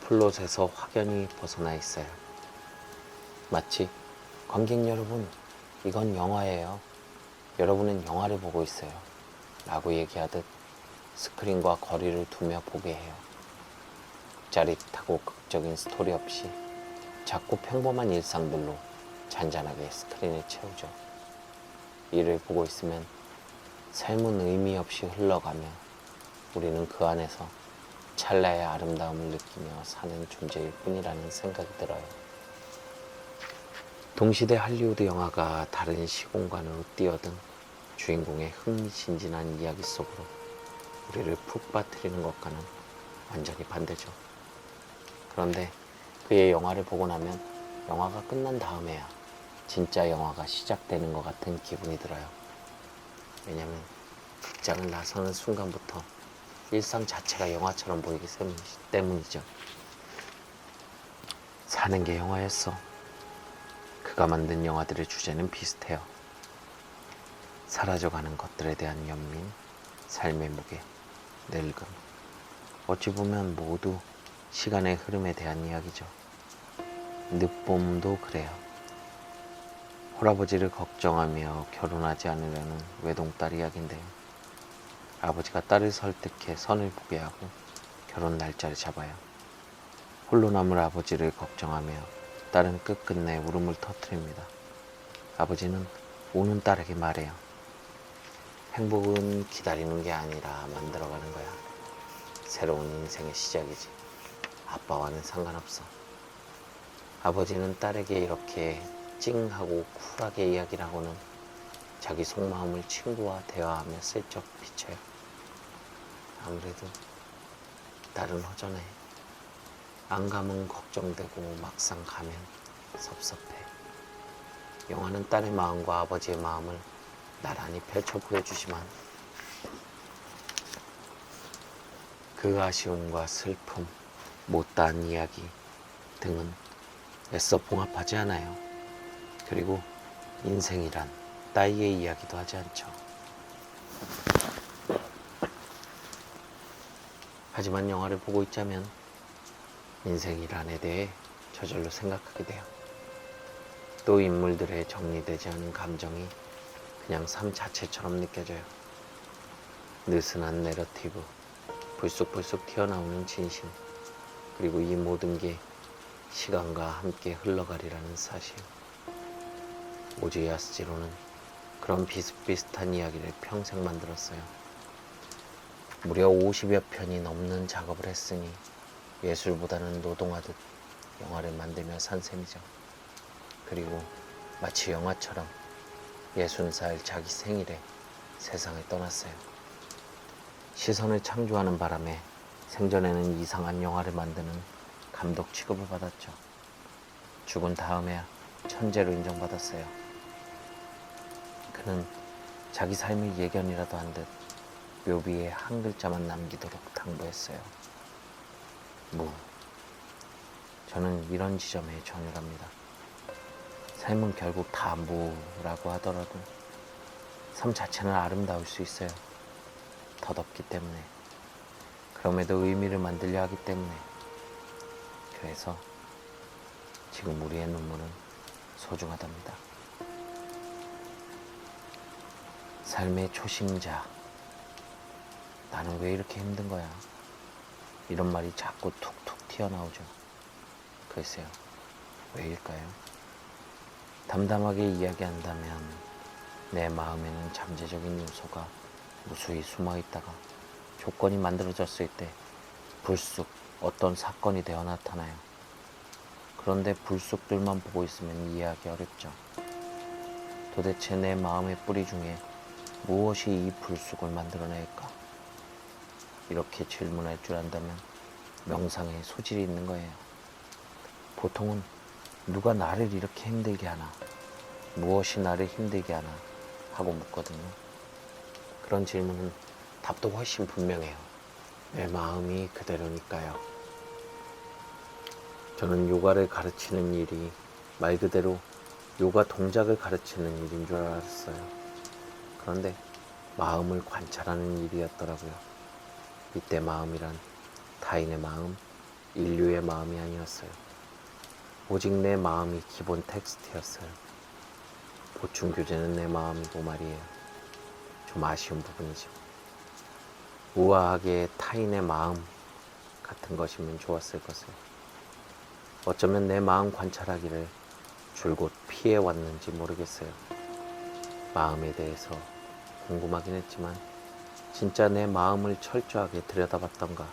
플롯에서 확연히 벗어나 있어요. 마치 관객 여러분, 이건 영화예요. 여러분은 영화를 보고 있어요. 라고 얘기하듯 스크린과 거리를 두며 보게 해요. 짜릿하고 극적인 스토리 없이 작고 평범한 일상들로 잔잔하게 스크린을 채우죠. 이를 보고 있으면 삶은 의미 없이 흘러가며 우리는 그 안에서 찰나의 아름다움을 느끼며 사는 존재일 뿐이라는 생각이 들어요. 동시대 할리우드 영화가 다른 시공간으로 뛰어든 주인공의 흥미진진한 이야기 속으로 우리를 푹 빠뜨리는 것과는 완전히 반대죠. 그런데 그의 영화를 보고 나면 영화가 끝난 다음에야 진짜 영화가 시작되는 것 같은 기분이 들어요. 왜냐면 극장을 나서는 순간부터 일상 자체가 영화처럼 보이기 때문이죠. 사는 게 영화였어. 그가 만든 영화들의 주제는 비슷해요. 사라져가는 것들에 대한 연민, 삶의 무게, 늙음. 어찌 보면 모두 시간의 흐름에 대한 이야기죠. 늦봄도 그래요. 할아버지를 걱정하며 결혼하지 않으려는 외동딸 이야기인데요. 아버지가 딸을 설득해 선을 보게 하고 결혼 날짜를 잡아요. 홀로 남을 아버지를 걱정하며 딸은 끝끝내 울음을 터뜨립니다. 아버지는 우는 딸에게 말해요. 행복은 기다리는 게 아니라 만들어가는 거야. 새로운 인생의 시작이지. 아빠와는 상관없어. 아버지는 딸에게 이렇게 찡하고 쿨하게 이야기를 하고는 자기 속마음을 친구와 대화하며 슬쩍 비춰요. 아무래도 딸은 허전해. 안 가면 걱정되고 막상 가면 섭섭해. 영화는 딸의 마음과 아버지의 마음을 나란히 펼쳐 보여주지만 그 아쉬움과 슬픔, 못다한 이야기 등은 애써 봉합하지 않아요. 그리고 인생이란 따위의 이야기도 하지 않죠. 하지만 영화를 보고 있자면 인생이란에 대해 저절로 생각하게 돼요. 또 인물들의 정리되지 않은 감정이 그냥 삶 자체처럼 느껴져요. 느슨한 내러티브, 불쑥불쑥 튀어나오는 진심, 그리고 이 모든 게 시간과 함께 흘러가리라는 사실. 오즈 야스지로는 그런 비슷비슷한 이야기를 평생 만들었어요. 무려 50여 편이 넘는 작업을 했으니 예술보다는 노동하듯 영화를 만들며 산 셈이죠. 그리고 마치 영화처럼 60살 자기 생일에 세상을 떠났어요. 시선을 창조하는 바람에 생전에는 이상한 영화를 만드는 감독 취급을 받았죠. 죽은 다음에야 천재로 인정받았어요. 그는 자기 삶의 예견이라도 한 듯 묘비에 한 글자만 남기도록 당부했어요. 무. 저는 이런 지점에 전율합니다. 삶은 결국 다 무라고 하더라도 삶 자체는 아름다울 수 있어요. 덧없기 때문에. 그럼에도 의미를 만들려 하기 때문에. 그래서 지금 우리의 눈물은 소중하답니다. 삶의 초심자. 나는 왜 이렇게 힘든 거야? 이런 말이 자꾸 툭툭 튀어나오죠. 글쎄요. 왜일까요? 담담하게 이야기한다면 내 마음에는 잠재적인 요소가 무수히 숨어 있다가 조건이 만들어졌을 때 불쑥 어떤 사건이 되어 나타나요. 그런데 불쑥들만 보고 있으면 이해하기 어렵죠. 도대체 내 마음의 뿌리 중에 무엇이 이 불쑥을 만들어낼까? 이렇게 질문할 줄 안다면 명상에 소질이 있는 거예요. 보통은 누가 나를 이렇게 힘들게 하나? 무엇이 나를 힘들게 하나? 하고 묻거든요. 그런 질문은 답도 훨씬 분명해요. 내 마음이 그대로니까요. 저는 요가를 가르치는 일이 말 그대로 요가 동작을 가르치는 일인 줄 알았어요. 그런데 마음을 관찰하는 일이었더라고요. 이때 마음이란 타인의 마음, 인류의 마음이 아니었어요. 오직 내 마음이 기본 텍스트였어요. 보충 교재는 내 마음이고 말이에요. 좀 아쉬운 부분이죠. 우아하게 타인의 마음 같은 것이면 좋았을 것을. 어쩌면 내 마음 관찰하기를 줄곧 피해왔는지 모르겠어요. 마음에 대해서 궁금하긴 했지만 진짜 내 마음을 철저하게 들여다봤던가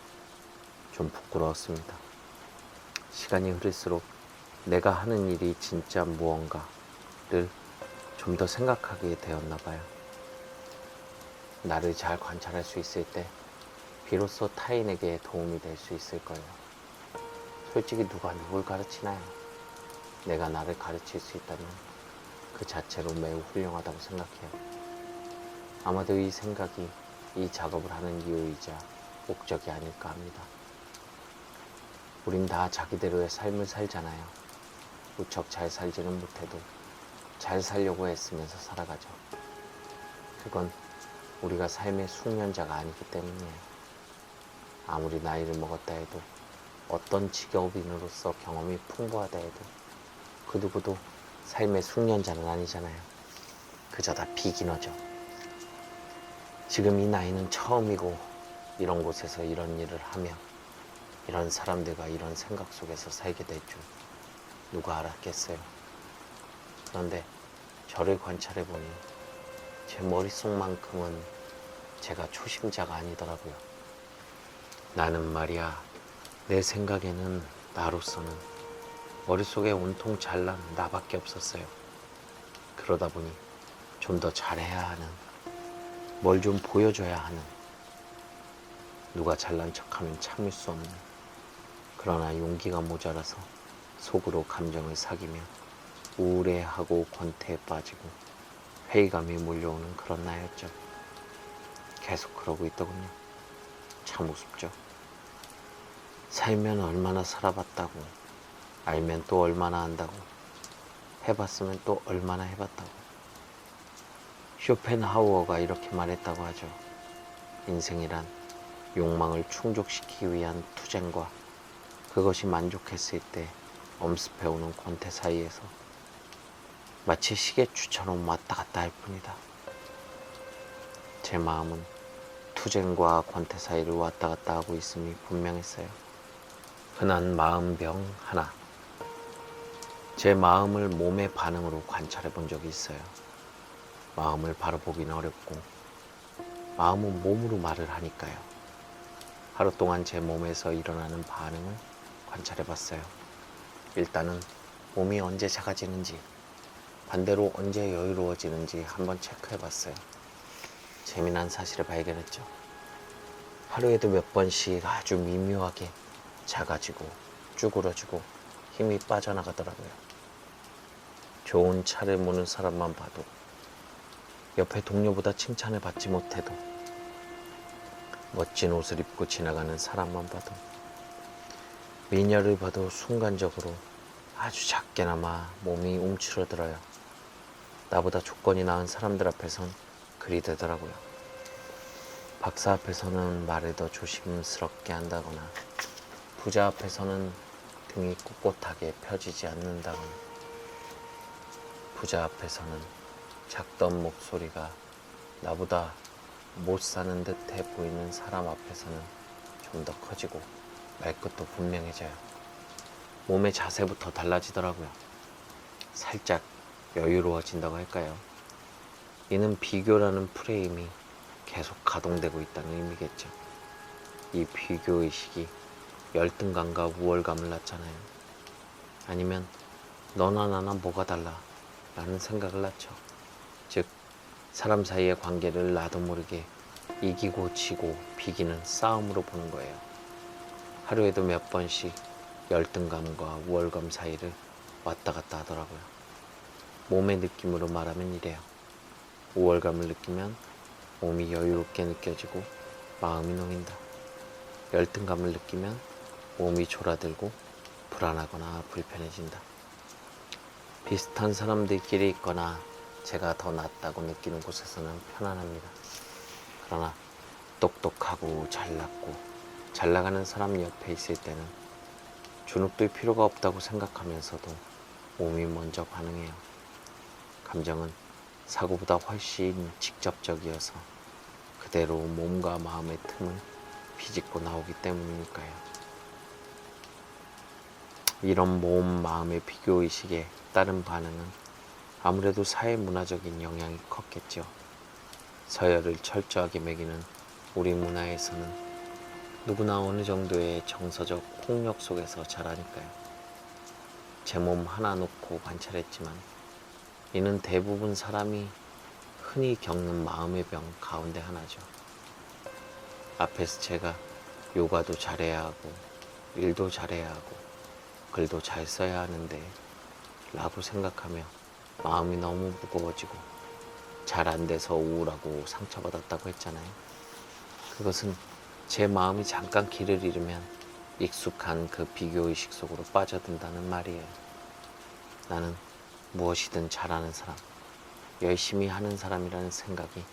좀 부끄러웠습니다. 시간이 흐를수록 내가 하는 일이 진짜 무언가를 좀 더 생각하게 되었나 봐요. 나를 잘 관찰할 수 있을 때 비로소 타인에게 도움이 될 수 있을 거예요. 솔직히 누가 누굴 가르치나요? 내가 나를 가르칠 수 있다면 그 자체로 매우 훌륭하다고 생각해요. 아마도 이 생각이 이 작업을 하는 이유이자 목적이 아닐까 합니다. 우린 다 자기대로의 삶을 살잖아요. 무척 잘 살지는 못해도 잘 살려고 애쓰면서 살아가죠. 그건 우리가 삶의 숙련자가 아니기 때문이에요. 아무리 나이를 먹었다 해도 어떤 직업인으로서 경험이 풍부하다 해도 그 누구도 삶의 숙련자는 아니잖아요. 그저 다 비기너죠. 지금 이 나이는 처음이고 이런 곳에서 이런 일을 하며 이런 사람들과 이런 생각 속에서 살게 될 줄 누가 알았겠어요. 그런데 저를 관찰해보니 제 머릿속만큼은 제가 초심자가 아니더라고요. 나는 말이야, 내 생각에는 나로서는 머릿속에 온통 잘난 나밖에 없었어요. 그러다 보니 좀 더 잘해야 하는, 뭘 좀 보여줘야 하는, 누가 잘난 척하면 참을 수 없는, 그러나 용기가 모자라서 속으로 감정을 사귀며 우울해하고 권태에 빠지고 회의감이 몰려오는 그런 나였죠. 계속 그러고 있더군요. 참 우습죠. 살면 얼마나 살아봤다고, 알면 또 얼마나 안다고, 해봤으면 또 얼마나 해봤다고. 쇼펜하우어가 이렇게 말했다고 하죠. 인생이란 욕망을 충족시키기 위한 투쟁과 그것이 만족했을 때 엄습해오는 권태 사이에서 마치 시계추처럼 왔다 갔다 할 뿐이다. 제 마음은 투쟁과 권태 사이를 왔다 갔다 하고 있음이 분명했어요. 흔한 마음병 하나. 제 마음을 몸의 반응으로 관찰해 본 적이 있어요. 마음을 바로 보기는 어렵고 마음은 몸으로 말을 하니까요. 하루 동안 제 몸에서 일어나는 반응을 관찰해 봤어요. 일단은 몸이 언제 작아지는지, 반대로 언제 여유로워지는지 한번 체크해 봤어요. 재미난 사실을 발견했죠. 하루에도 몇 번씩 아주 미묘하게 작아지고 쭈그러지고 힘이 빠져나가더라고요. 좋은 차를 모는 사람만 봐도, 옆에 동료보다 칭찬을 받지 못해도, 멋진 옷을 입고 지나가는 사람만 봐도, 미녀를 봐도 순간적으로 아주 작게나마 몸이 움츠러들어요. 나보다 조건이 나은 사람들 앞에선 그리 되더라고요. 박사 앞에서는 말을 더 조심스럽게 한다거나, 부자 앞에서는 등이 꼿꼿하게 펴지지 않는다거나, 부자 앞에서는 작던 목소리가 나보다 못 사는 듯해 보이는 사람 앞에서는 좀 더 커지고 말끝도 분명해져요. 몸의 자세부터 달라지더라고요. 살짝 여유로워진다고 할까요? 이는 비교라는 프레임이 계속 가동되고 있다는 의미겠죠. 이 비교의식이 열등감과 우월감을 낳잖아요. 아니면 너나 나나 뭐가 달라 라는 생각을 낳죠. 즉, 사람 사이의 관계를 나도 모르게 이기고 지고 비기는 싸움으로 보는 거예요. 하루에도 몇 번씩 열등감과 우월감 사이를 왔다 갔다 하더라고요. 몸의 느낌으로 말하면 이래요. 우월감을 느끼면 몸이 여유롭게 느껴지고 마음이 놓인다. 열등감을 느끼면 몸이 졸아들고 불안하거나 불편해진다. 비슷한 사람들끼리 있거나 제가 더 낫다고 느끼는 곳에서는 편안합니다. 그러나 똑똑하고 잘났고 잘 나가는 사람 옆에 있을 때는 주눅들 필요가 없다고 생각하면서도 몸이 먼저 반응해요. 감정은 사고보다 훨씬 직접적이어서 그대로 몸과 마음의 틈을 비집고 나오기 때문이니까요. 이런 몸, 마음의 비교의식에 따른 반응은 아무래도 사회문화적인 영향이 컸겠죠. 서열을 철저하게 매기는 우리 문화에서는 누구나 어느 정도의 정서적 폭력 속에서 자라니까요. 제 몸 하나 놓고 관찰했지만 이는 대부분 사람이 흔히 겪는 마음의 병 가운데 하나죠. 앞에서 제가 요가도 잘해야 하고 일도 잘해야 하고 글도 잘 써야 하는데 라고 생각하며 마음이 너무 무거워지고 잘 안 돼서 우울하고 상처받았다고 했잖아요. 그것은 제 마음이 잠깐 길을 잃으면 익숙한 그 비교의식 속으로 빠져든다는 말이에요. 나는 무엇이든 잘하는 사람, 열심히 하는 사람이라는 생각이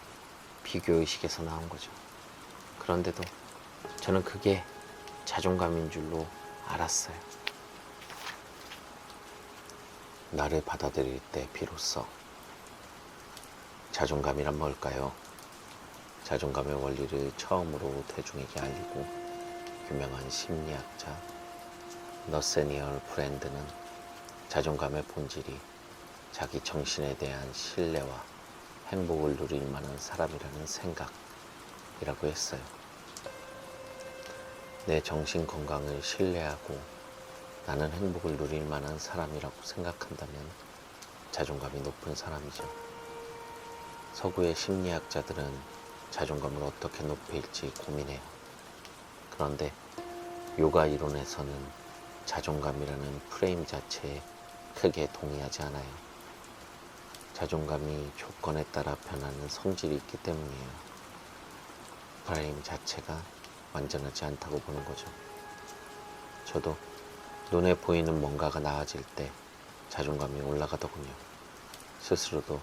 비교의식에서 나온 거죠. 그런데도 저는 그게 자존감인 줄로 알았어요. 나를 받아들일 때 비로소. 자존감이란 뭘까요? 자존감의 원리를 처음으로 대중에게 알리고 유명한 심리학자 너세니얼 브랜드는 자존감의 본질이 자기 정신에 대한 신뢰와 행복을 누릴 만한 사람이라는 생각이라고 했어요. 내 정신 건강을 신뢰하고 나는 행복을 누릴 만한 사람이라고 생각한다면 자존감이 높은 사람이죠. 서구의 심리학자들은 자존감을 어떻게 높일지 고민해요. 그런데 요가 이론에서는 자존감이라는 프레임 자체에 크게 동의하지 않아요. 자존감이 조건에 따라 변하는 성질이 있기 때문이에요. 프레임 자체가 완전하지 않다고 보는 거죠. 저도 눈에 보이는 뭔가가 나아질 때 자존감이 올라가더군요. 스스로도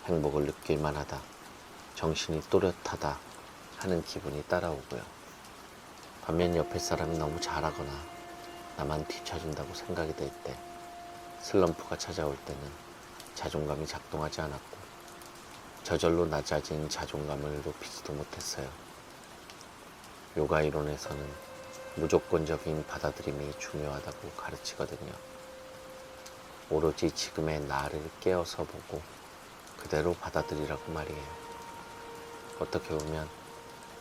행복을 느낄 만하다, 정신이 또렷하다 하는 기분이 따라오고요. 반면 옆에 사람이 너무 잘하거나 나만 뒤처진다고 생각이 될 때, 슬럼프가 찾아올 때는 자존감이 작동하지 않았고 저절로 낮아진 자존감을 높이지도 못했어요. 요가 이론에서는 무조건적인 받아들임이 중요하다고 가르치거든요. 오로지 지금의 나를 깨어서 보고 그대로 받아들이라고 말이에요. 어떻게 보면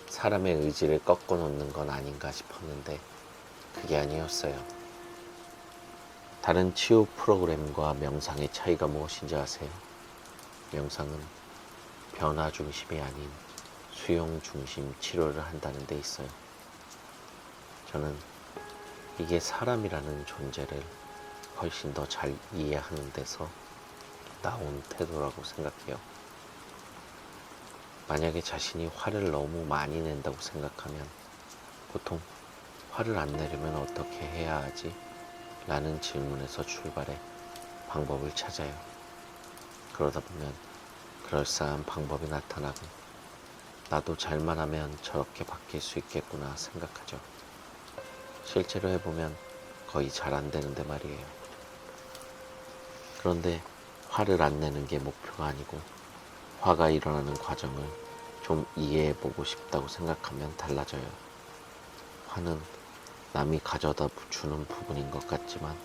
사람의 의지를 꺾어 놓는 건 아닌가 싶었는데 그게 아니었어요. 다른 치유 프로그램과 명상의 차이가 무엇인지 아세요? 명상은 변화 중심이 아닌 수용 중심 치료를 한다는 데 있어요. 저는 이게 사람이라는 존재를 훨씬 더 잘 이해하는 데서 나온 태도라고 생각해요. 만약에 자신이 화를 너무 많이 낸다고 생각하면 보통 화를 안 내려면 어떻게 해야 하지? 라는 질문에서 출발해 방법을 찾아요. 그러다 보면 그럴싸한 방법이 나타나고 나도 잘만 하면 저렇게 바뀔 수 있겠구나 생각하죠. 실제로 해보면 거의 잘 안 되는데 말이에요. 그런데 화를 안 내는 게 목표가 아니고 화가 일어나는 과정을 좀 이해해보고 싶다고 생각하면 달라져요. 화는 남이 가져다 주는 부분인 것 같지만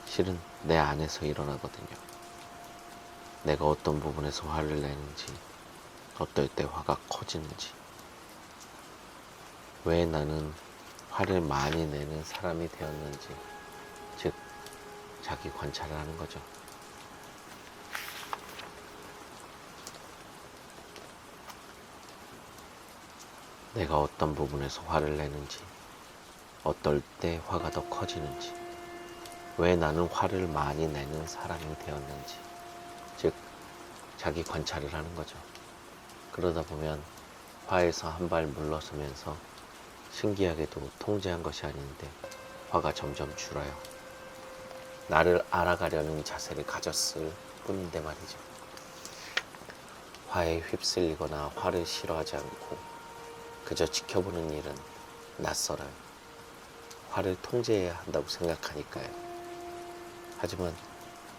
실은 내 안에서 일어나거든요. 내가 어떤 부분에서 화를 내는지, 어떨 때 화가 커지는지, 왜 나는 화를 많이 내는 사람이 되었는지, 즉 자기 관찰을 하는 거죠. 내가 어떤 부분에서 화를 내는지, 어떨 때 화가 더 커지는지, 왜 나는 화를 많이 내는 사람이 되었는지, 즉 자기 관찰을 하는 거죠. 그러다 보면 화에서 한 발 물러서면서 신기하게도 통제한 것이 아닌데 화가 점점 줄어요. 나를 알아가려는 자세를 가졌을 뿐인데 말이죠. 화에 휩쓸리거나 화를 싫어하지 않고 그저 지켜보는 일은 낯설어요. 화를 통제해야 한다고 생각하니까요. 하지만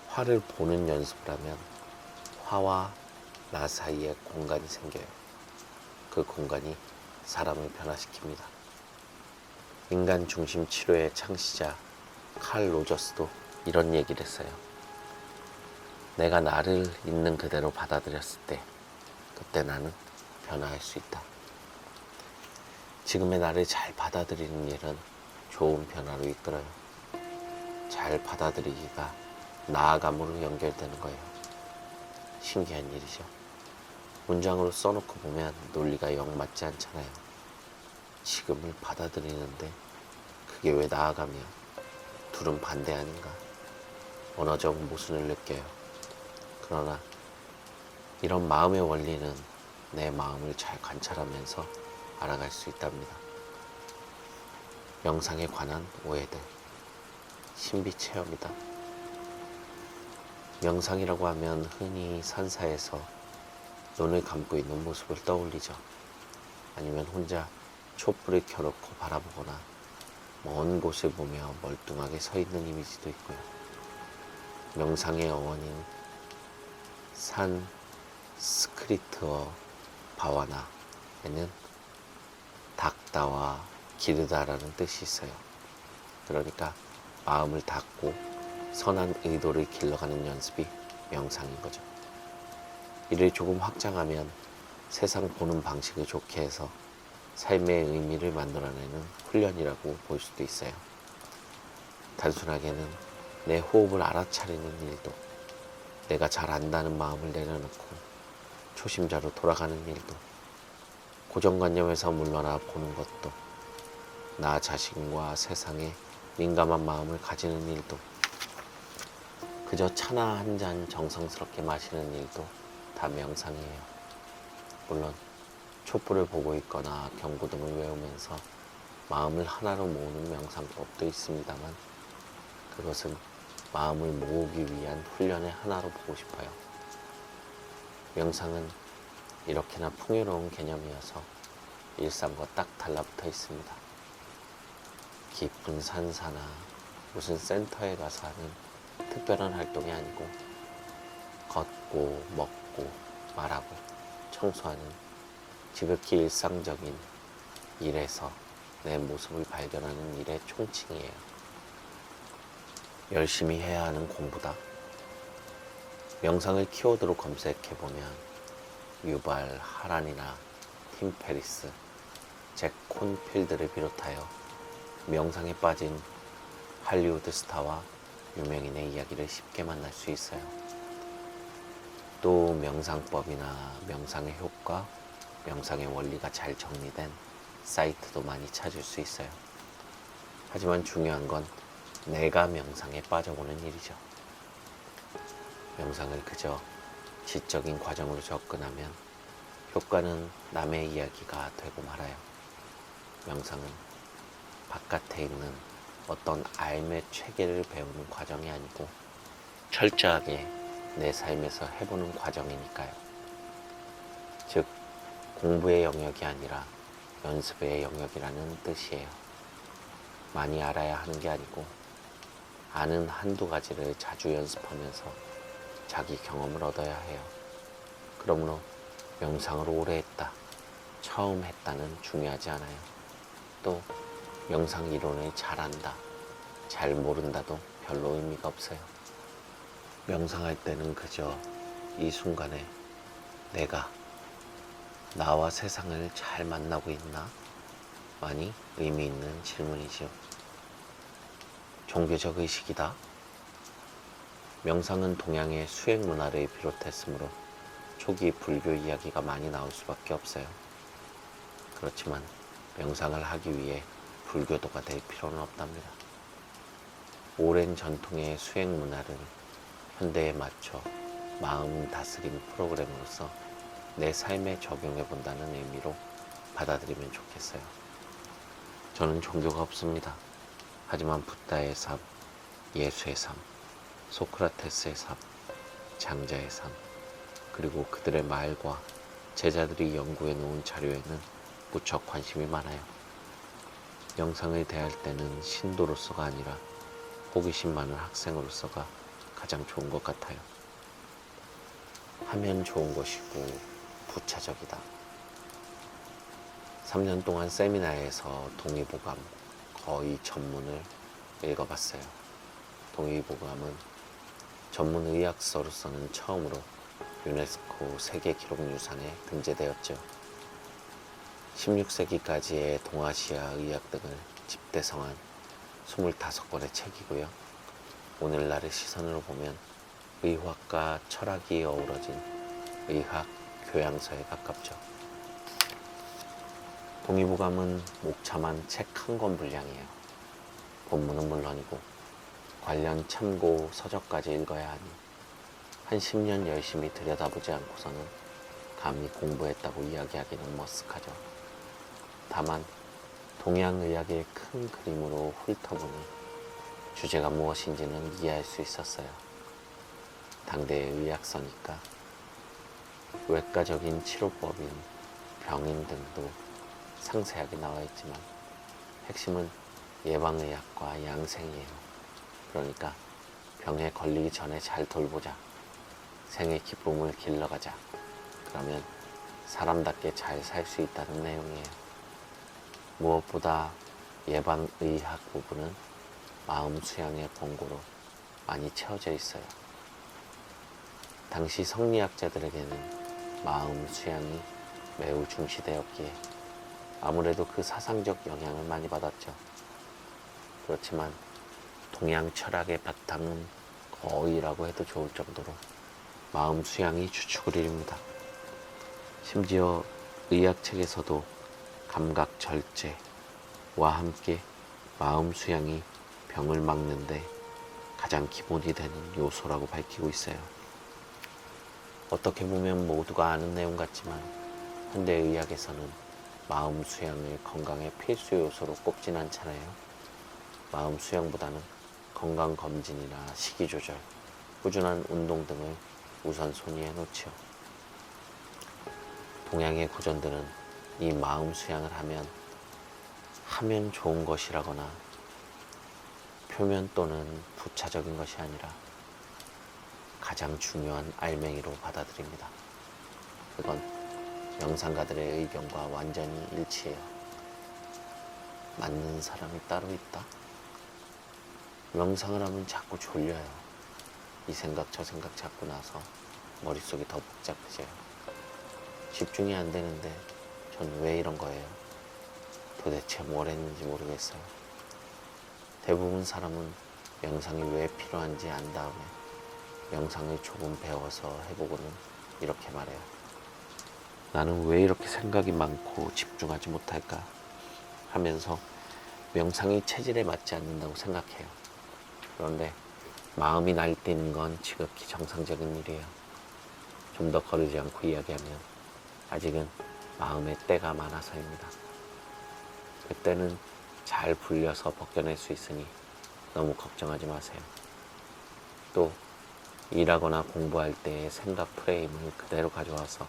화를 보는 연습을 하면 화와 나 사이에 공간이 생겨요. 그 공간이 사람을 변화시킵니다. 인간 중심 치료의 창시자 칼 로저스도 이런 얘기를 했어요. 내가 나를 있는 그대로 받아들였을 때 그때 나는 변화할 수 있다. 지금의 나를 잘 받아들이는 일은 좋은 변화로 이끌어요. 잘 받아들이기가 나아감으로 연결되는 거예요. 신기한 일이죠. 문장으로 써놓고 보면 논리가 영 맞지 않잖아요. 지금을 받아들이는데 그게 왜 나아가며 둘은 반대 아닌가? 언어적 모순을 느껴요. 그러나 이런 마음의 원리는 내 마음을 잘 관찰하면서 알아갈 수 있답니다. 명상에 관한 오해들, 신비 체험이다. 명상이라고 하면 흔히 산사에서 눈을 감고 있는 모습을 떠올리죠. 아니면 혼자 촛불을 켜놓고 바라보거나 먼 곳을 보며 멀뚱하게 서 있는 이미지도 있고요. 명상의 어원인 산스크리트어 바와나에는 닦다와 기르다라는 뜻이 있어요. 그러니까 마음을 닦고 선한 의도를 길러가는 연습이 명상인 거죠. 이를 조금 확장하면 세상 보는 방식을 좋게 해서 삶의 의미를 만들어내는 훈련이라고 볼 수도 있어요. 단순하게는 내 호흡을 알아차리는 일도, 내가 잘 안다는 마음을 내려놓고 초심자로 돌아가는 일도, 고정관념에서 물러나 보는 것도, 나 자신과 세상에 민감한 마음을 가지는 일도, 그저 차나 한 잔 정성스럽게 마시는 일도 다 명상이에요. 물론 촛불을 보고 있거나 경고등을 외우면서 마음을 하나로 모으는 명상법도 있습니다만 그것은 마음을 모으기 위한 훈련의 하나로 보고 싶어요. 명상은 이렇게나 풍요로운 개념이어서 일상과 딱 달라붙어 있습니다. 깊은 산사나 무슨 센터에 가서 하는 특별한 활동이 아니고 걷고 먹고 말하고 청소하는 지극히 일상적인 일에서 내 모습을 발견하는 일의 총칭이에요. 열심히 해야 하는 공부다. 명상을 키워드로 검색해보면 유발 하란이나 팀 페리스, 잭 콘필드를 비롯하여 명상에 빠진 할리우드 스타와 유명인의 이야기를 쉽게 만날 수 있어요. 또 명상법이나 명상의 효과, 명상의 원리가 잘 정리된 사이트도 많이 찾을 수 있어요. 하지만 중요한 건 내가 명상에 빠져보는 일이죠. 명상을 그저 지적인 과정으로 접근하면 효과는 남의 이야기가 되고 말아요. 명상은 바깥에 있는 어떤 삶의 체계를 배우는 과정이 아니고 철저하게 내 삶에서 해보는 과정이니까요. 즉 공부의 영역이 아니라 연습의 영역이라는 뜻이에요. 많이 알아야 하는 게 아니고 아는 한두 가지를 자주 연습하면서 자기 경험을 얻어야 해요. 그러므로 명상을 오래 했다, 처음 했다는 중요하지 않아요. 또 명상 이론을 잘 안다, 잘 모른다도 별로 의미가 없어요. 명상할 때는 그저 이 순간에 내가 나와 세상을 잘 만나고 있나? 많이 의미 있는 질문이죠. 종교적 의식이다. 명상은 동양의 수행 문화를 비롯했으므로 초기 불교 이야기가 많이 나올 수밖에 없어요. 그렇지만 명상을 하기 위해 불교도가 될 필요는 없답니다. 오랜 전통의 수행 문화를 현대에 맞춰 마음 다스림 프로그램으로서 내 삶에 적용해 본다는 의미로 받아들이면 좋겠어요. 저는 종교가 없습니다. 하지만 붓다의 삶, 예수의 삶, 소크라테스의 삶, 장자의 삶, 그리고 그들의 말과 제자들이 연구해 놓은 자료에는 무척 관심이 많아요. 영상을 대할 때는 신도로서가 아니라 호기심 많은 학생으로서가 가장 좋은 것 같아요. 하면 좋은 것이고 부차적이다. 3년 동안 세미나에서 동의보감 거의 전문을 읽어봤어요. 동의보감은 전문 의학서로서는 처음으로 유네스코 세계기록유산에 등재되었죠. 16세기까지의 동아시아 의학 등을 집대성한 25권의 책이고요. 오늘날의 시선으로 보면 의학과 철학이 어우러진 의학 교양서에 가깝죠. 동의보감은 목차만 책 한 권 분량이에요. 본문은 물론이고 관련 참고 서적까지 읽어야 하니 한 10년 열심히 들여다보지 않고서는 감히 공부했다고 이야기하기는 머쓱하죠. 다만 동양의학의 큰 그림으로 훑어보니 주제가 무엇인지는 이해할 수 있었어요. 당대의 의학서니까 외과적인 치료법인 병인 등도 상세하게 나와 있지만 핵심은 예방의학과 양생이에요. 그러니까 병에 걸리기 전에 잘 돌보자. 생의 기쁨을 길러가자. 그러면 사람답게 잘 살 수 있다는 내용이에요. 무엇보다 예방의학 부분은 마음 수양의 권고로 많이 채워져 있어요. 당시 성리학자들에게는 마음 수양이 매우 중시되었기에 아무래도 그 사상적 영향을 많이 받았죠. 그렇지만 동양 철학의 바탕은 거의라고 해도 좋을 정도로 마음 수양이 주축을 이룹니다. 심지어 의학책에서도 감각 절제와 함께 마음 수양이 병을 막는데 가장 기본이 되는 요소라고 밝히고 있어요. 어떻게 보면 모두가 아는 내용 같지만 현대의학에서는 마음 수양을 건강의 필수 요소로 꼽진 않잖아요. 마음 수양보다는 건강검진이나 식이조절, 꾸준한 운동 등을 우선순위에 놓지요. 동양의 고전들은 이 마음 수양을 하면 좋은 것이라거나 표면 또는 부차적인 것이 아니라 가장 중요한 알맹이로 받아들입니다. 그건 명상가들의 의견과 완전히 일치해요. 맞는 사람이 따로 있다? 명상을 하면 자꾸 졸려요. 이 생각 저 생각 잡고 나서 머릿속이 더 복잡해져요. 집중이 안 되는데 전 왜 이런 거예요? 도대체 뭘 했는지 모르겠어요. 대부분 사람은 명상이 왜 필요한지 안 다음에 명상을 조금 배워서 해보고는 이렇게 말해요. 나는 왜 이렇게 생각이 많고 집중하지 못할까 하면서 명상이 체질에 맞지 않는다고 생각해요. 그런데 마음이 날뛰는 건 지극히 정상적인 일이에요. 좀 더 거르지 않고 이야기하면 아직은 마음의 때가 많아서입니다. 그때는 잘 불려서 벗겨낼 수 있으니 너무 걱정하지 마세요. 또 일하거나 공부할 때의 생각 프레임을 그대로 가져와서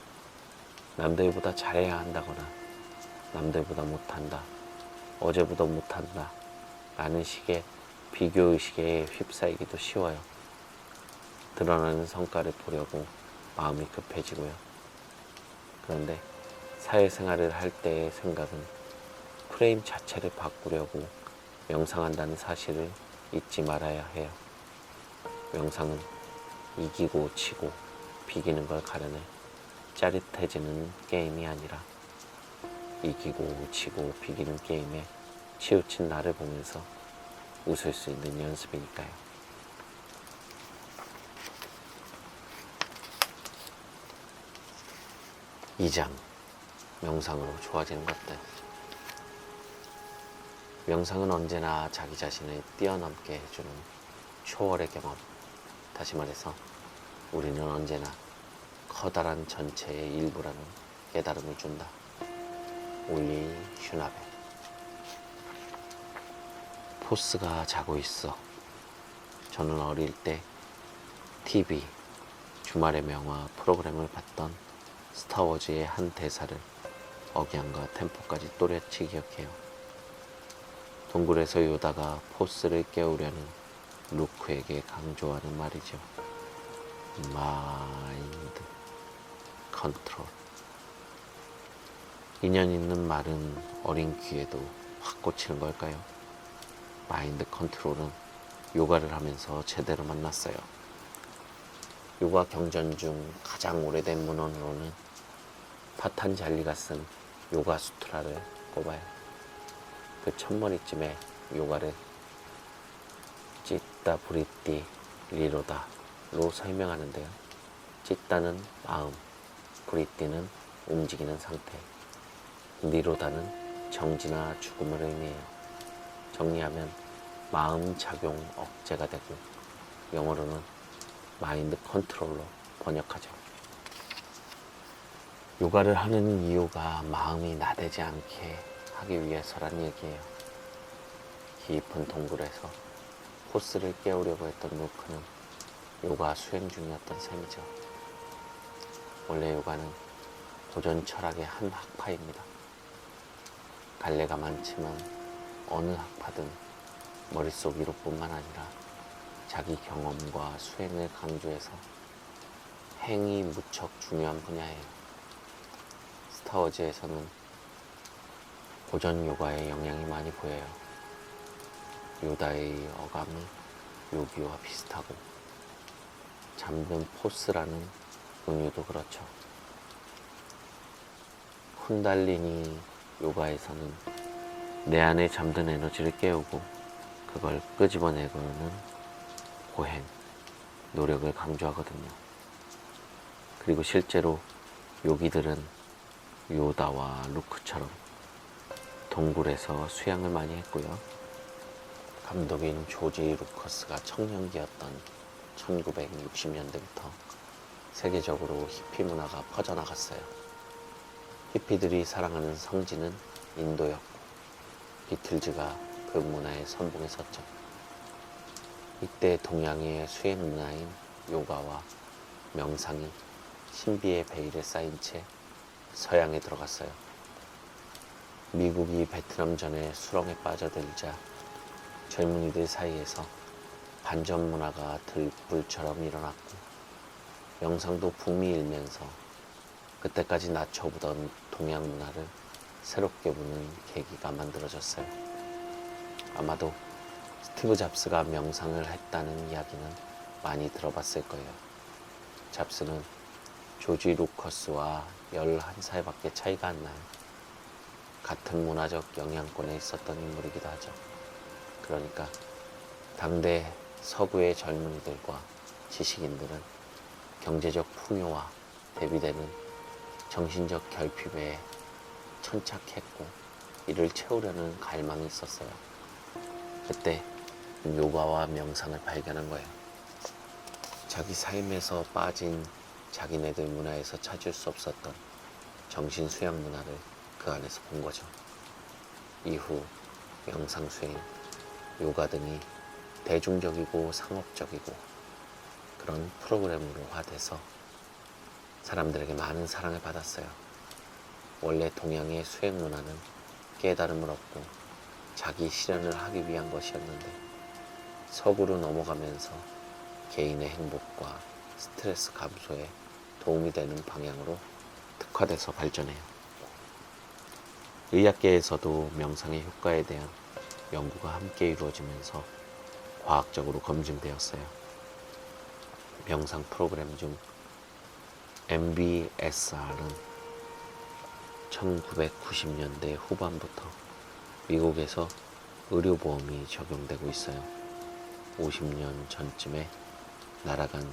남들보다 잘해야 한다거나 남들보다 못한다, 어제보다 못한다 라는 식의 비교의식에 휩싸이기도 쉬워요. 드러나는 성과를 보려고 마음이 급해지고요. 그런데 사회생활을 할 때의 생각은 프레임 자체를 바꾸려고 명상한다는 사실을 잊지 말아야 해요. 명상은 이기고 지고 비기는 걸 가려내 짜릿해지는 게임이 아니라 이기고 지고 비기는 게임에 치우친 나를 보면서 웃을 수 있는 연습이니까요. 2장 명상으로 좋아지는 것들. 명상은 언제나 자기 자신을 뛰어넘게 해주는 초월의 경험. 다시 말해서 우리는 언제나 커다란 전체의 일부라는 깨달음을 준다. 올리 슈나베. 포스가 자고 있어. 저는 어릴 때 TV 주말의 명화 프로그램을 봤던 스타워즈의 한 대사를 억양과 템포까지 또렷이 기억해요. 동굴에서 요다가 포스를 깨우려는 루크에게 강조하는 말이죠. 마인드 컨트롤. 인연 있는 말은 어린 귀에도 확 꽂히는 걸까요? 마인드 컨트롤은 요가를 하면서 제대로 만났어요. 요가 경전 중 가장 오래된 문헌으로는 파탄잘리가 쓴 요가 수트라를 꼽아요. 그 첫머리쯤에 요가를 찌따 브리띠 리로다로 설명하는데요. 찌따는 마음, 브리띠는 움직이는 상태, 니로다는 정지나 죽음을 의미해요. 정리하면 마음 작용 억제가 되고 영어로는 마인드 컨트롤로 번역하죠. 요가를 하는 이유가 마음이 나대지 않게 하기 위해서란 얘기예요. 깊은 동굴에서 포스를 깨우려고 했던 루크는 요가 수행 중이었던 셈이죠. 원래 요가는 고전 철학의 한 학파입니다. 갈래가 많지만 어느 학파든 머릿속 위로뿐만 아니라 자기 경험과 수행을 강조해서 행이 무척 중요한 분야예요. 스타워즈에서는 고전 요가의 영향이 많이 보여요. 요다의 어감이 요기와 비슷하고 잠든 포스라는 은유도 그렇죠. 쿤달리니 요가에서는 내 안에 잠든 에너지를 깨우고 그걸 끄집어내고는 고행, 노력을 강조하거든요. 그리고 실제로 요기들은 요다와 루크처럼 동굴에서 수양을 많이 했고요. 감독인 조지 루커스가 청년기였던 1960년대부터 세계적으로 히피 문화가 퍼져나갔어요. 히피들이 사랑하는 성지는 인도였고 비틀즈가 그 문화에 선봉에 섰죠. 이때 동양의 수행 문화인 요가와 명상이 신비의 베일에 쌓인 채 서양에 들어갔어요. 미국이 베트남전에 수렁에 빠져들자 젊은이들 사이에서 반전 문화가 들불처럼 일어났고 명상도 붐이 일면서 그때까지 낮춰보던 동양 문화를 새롭게 보는 계기가 만들어졌어요. 아마도 스티브 잡스가 명상을 했다는 이야기는 많이 들어봤을 거예요. 잡스는 조지 루커스와 11살밖에 차이가 안 나요. 같은 문화적 영향권에 있었던 인물이기도 하죠. 그러니까 당대 서구의 젊은이들과 지식인들은 경제적 풍요와 대비되는 정신적 결핍에 천착했고 이를 채우려는 갈망이 있었어요. 그때 요가와 명상을 발견한 거예요. 자기 삶에서 빠진 자기네들 문화에서 찾을 수 없었던 정신 수양 문화를 그 안에서 본 거죠. 이후 명상 수행, 요가 등이 대중적이고 상업적이고 그런 프로그램으로 화돼서 사람들에게 많은 사랑을 받았어요. 원래 동양의 수행 문화는 깨달음을 얻고 자기 실현을 하기 위한 것이었는데 서구로 넘어가면서 개인의 행복과 스트레스 감소에 도움이 되는 방향으로 특화돼서 발전해요. 의학계에서도 명상의 효과에 대한 연구가 함께 이루어지면서 과학적으로 검증되었어요. 명상 프로그램 중 MBSR은 1990년대 후반부터 미국에서 의료보험이 적용되고 있어요. 50년 전쯤에 날아간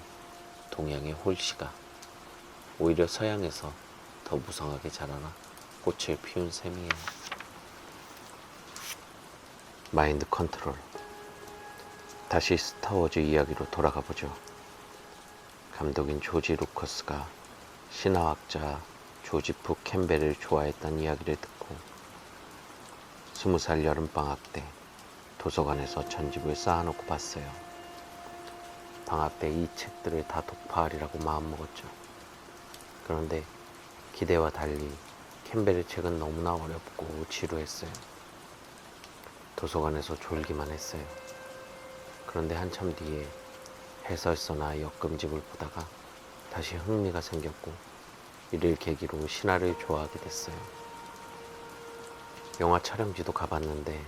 동양의 홀씨가 오히려 서양에서 더 무성하게 자라나 꽃을 피운 셈이에요. 마인드 컨트롤. 다시 스타워즈 이야기로 돌아가 보죠. 감독인 조지 루커스가 신화학자 조지프 캠벨을 좋아했다는 이야기를 듣고 20살 여름방학 때 도서관에서 전집을 쌓아놓고 봤어요. 방학 때 이 책들을 다 독파하리라고 마음먹었죠. 그런데 기대와 달리 캠벨의 책은 너무나 어렵고 지루했어요. 도서관에서 졸기만 했어요. 그런데 한참 뒤에 해설서나 역금집을 보다가 다시 흥미가 생겼고 이를 계기로 신화를 좋아하게 됐어요. 영화 촬영지도 가봤는데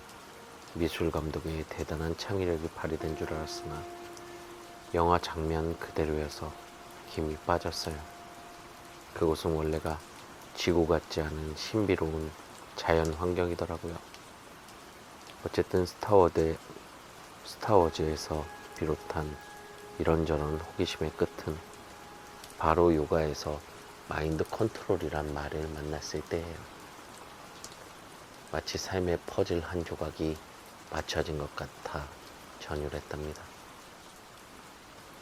미술 감독의 대단한 창의력이 발휘된 줄 알았으나 영화 장면 그대로여서 김이 빠졌어요. 그곳은 원래가 지구 같지 않은 신비로운 자연 환경이더라고요. 어쨌든 스타워즈에서 비롯한 이런저런 호기심의 끝은 바로 요가에서 마인드 컨트롤이란 말을 만났을 때예요. 마치 삶의 퍼즐 한 조각이 맞춰진 것 같아 전율했답니다.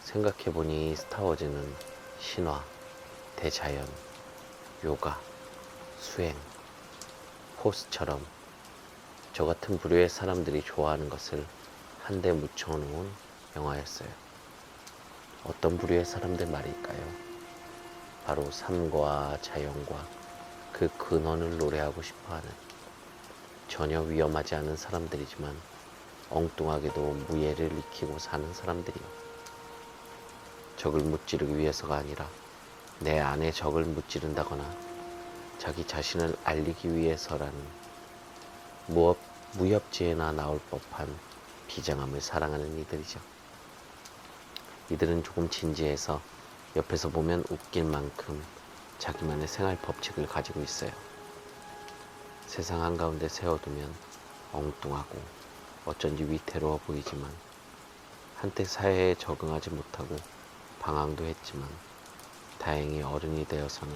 생각해보니 스타워즈는 신화, 대자연, 요가, 수행, 포스처럼 저 같은 부류의 사람들이 좋아하는 것을 한데 묻혀놓은 영화였어요. 어떤 부류의 사람들 말일까요? 바로 삶과 자연과 그 근원을 노래하고 싶어하는 전혀 위험하지 않은 사람들이지만 엉뚱하게도 무예를 익히고 사는 사람들이요. 적을 무찌르기 위해서가 아니라 내 안에 적을 무찌른다거나 자기 자신을 알리기 위해서라는 무협지에나 나올 법한 비장함을 사랑하는 이들이죠. 이들은 조금 진지해서 옆에서 보면 웃길 만큼 자기만의 생활 법칙을 가지고 있어요. 세상 한가운데 세워두면 엉뚱하고 어쩐지 위태로워 보이지만 한때 사회에 적응하지 못하고 방황도 했지만 다행히 어른이 되어서는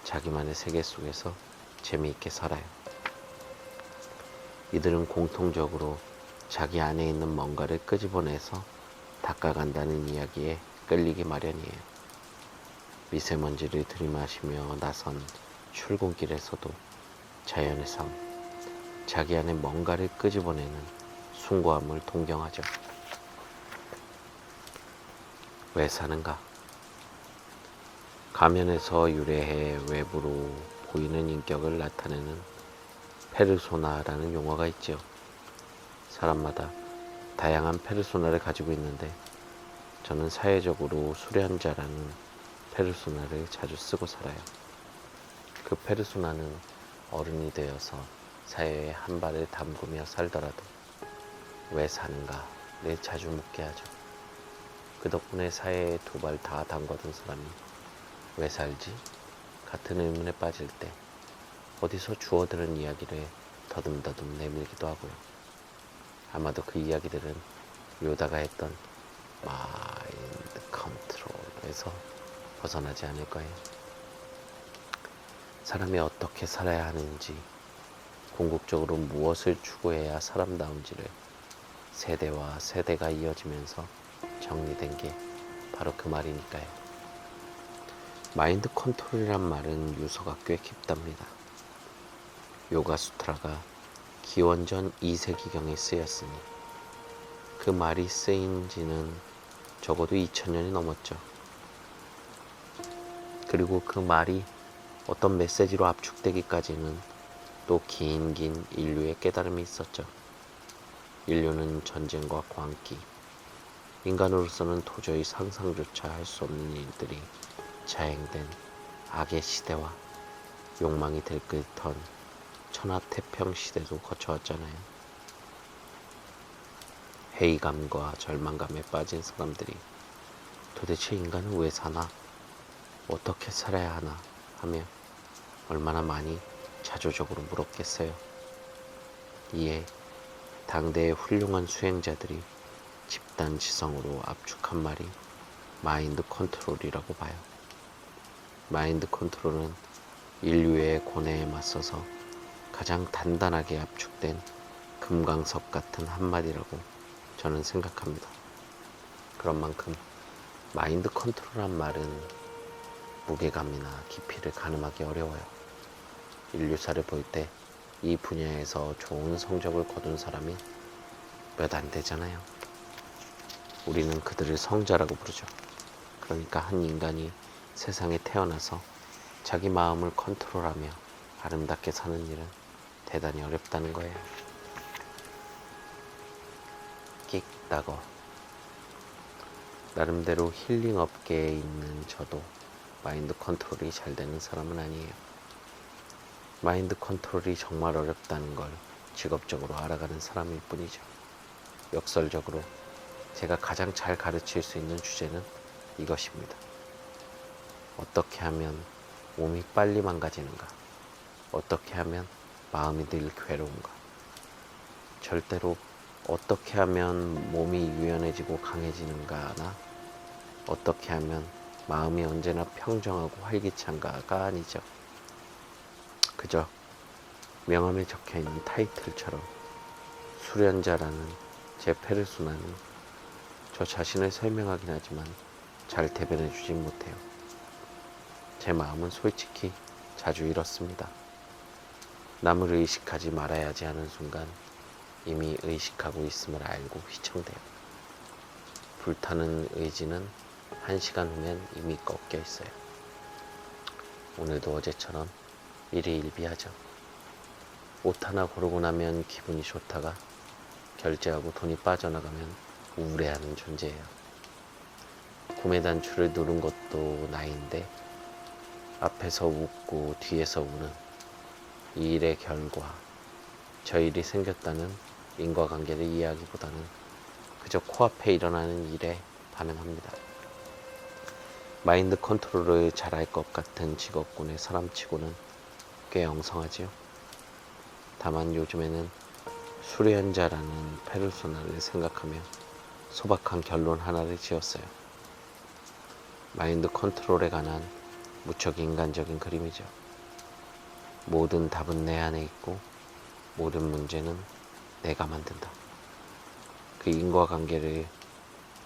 자기만의 세계 속에서 재미있게 살아요. 이들은 공통적으로 자기 안에 있는 뭔가를 끄집어내서 닦아간다는 이야기에 끌리기 마련이에요. 미세먼지를 들이마시며 나선 출근길에서도 자연의 삶, 자기 안에 뭔가를 끄집어내는 숭고함을 동경하죠. 왜 사는가? 가면에서 유래해 외부로 보이는 인격을 나타내는 페르소나라는 용어가 있죠. 사람마다 다양한 페르소나를 가지고 있는데 저는 사회적으로 수련자라는 페르소나를 자주 쓰고 살아요. 그 페르소나는 어른이 되어서 사회에 한 발을 담그며 살더라도 왜 사는가를 자주 묻게 하죠. 그 덕분에 사회에 두 발 다 담궈둔 사람이 왜 살지? 같은 의문에 빠질 때 어디서 주워들은 이야기를 더듬더듬 내밀기도 하고요. 아마도 그 이야기들은 요다가 했던 마인드 컨트롤에서 벗어나지 않을 거예요. 사람이 어떻게 살아야 하는지, 궁극적으로 무엇을 추구해야 사람다운지를 세대와 세대가 이어지면서 정리된 게 바로 그 말이니까요. 마인드 컨트롤이란 말은 유서가 꽤 깊답니다. 요가 수트라가 기원전 2세기경에 쓰였으니 그 말이 쓰인 지는 적어도 2000년이 넘었죠. 그리고 그 말이 어떤 메시지로 압축되기까지는 또 긴 인류의 깨달음이 있었죠. 인류는 전쟁과 광기, 인간으로서는 도저히 상상조차 할 수 없는 일들이 자행된 악의 시대와 욕망이 들끓던 천하태평 시대도 거쳐왔잖아요. 회의감과 절망감에 빠진 사람들이 도대체 인간은 왜 사나? 어떻게 살아야 하나? 하며 얼마나 많이 자조적으로 물었겠어요. 이에 당대의 훌륭한 수행자들이 집단지성으로 압축한 말이 마인드 컨트롤이라고 봐요. 마인드 컨트롤은 인류의 고뇌에 맞서서 가장 단단하게 압축된 금강석 같은 한마디라고 저는 생각합니다. 그런 만큼 마인드 컨트롤한 말은 무게감이나 깊이를 가늠하기 어려워요. 인류사를 볼 때 이 분야에서 좋은 성적을 거둔 사람이 몇 안 되잖아요. 우리는 그들을 성자라고 부르죠. 그러니까 한 인간이 세상에 태어나서 자기 마음을 컨트롤하며 아름답게 사는 일은 대단히 어렵다는 거예요. 끽다거. 나름대로 힐링 업계에 있는 저도 마인드 컨트롤이 잘 되는 사람은 아니에요. 마인드 컨트롤이 정말 어렵다는 걸 직업적으로 알아가는 사람일 뿐이죠. 역설적으로 제가 가장 잘 가르칠 수 있는 주제는 이것입니다. 어떻게 하면 몸이 빨리 망가지는가? 어떻게 하면 마음이 늘 괴로운가? 절대로 어떻게 하면 몸이 유연해지고 강해지는가나 어떻게 하면 마음이 언제나 평정하고 활기찬가가 아니죠. 그저 명함에 적혀있는 타이틀처럼 수련자라는 제 페르소나는 저 자신을 설명하긴 하지만 잘 대변해주진 못해요. 제 마음은 솔직히 자주 이렇습니다. 남을 의식하지 말아야지 하는 순간 이미 의식하고 있음을 알고 휘청대요. 불타는 의지는 1시간 후면 이미 꺾여 있어요. 오늘도 어제처럼 일희일비하죠. 옷 하나 고르고 나면 기분이 좋다가 결제하고 돈이 빠져나가면 우울해하는 존재예요. 구매 단추를 누른 것도 나인데 앞에서 웃고 뒤에서 우는 이 일의 결과, 저 일이 생겼다는 인과관계를 이해하기보다는 그저 코앞에 일어나는 일에 반응합니다. 마인드 컨트롤을 잘할 것 같은 직업군의 사람치고는 꽤 엉성하지요. 다만 요즘에는 수련자라는 페르소나를 생각하며 소박한 결론 하나를 지었어요. 마인드 컨트롤에 관한 무척 인간적인 그림이죠. 모든 답은 내 안에 있고 모든 문제는 내가 만든다. 그 인과관계를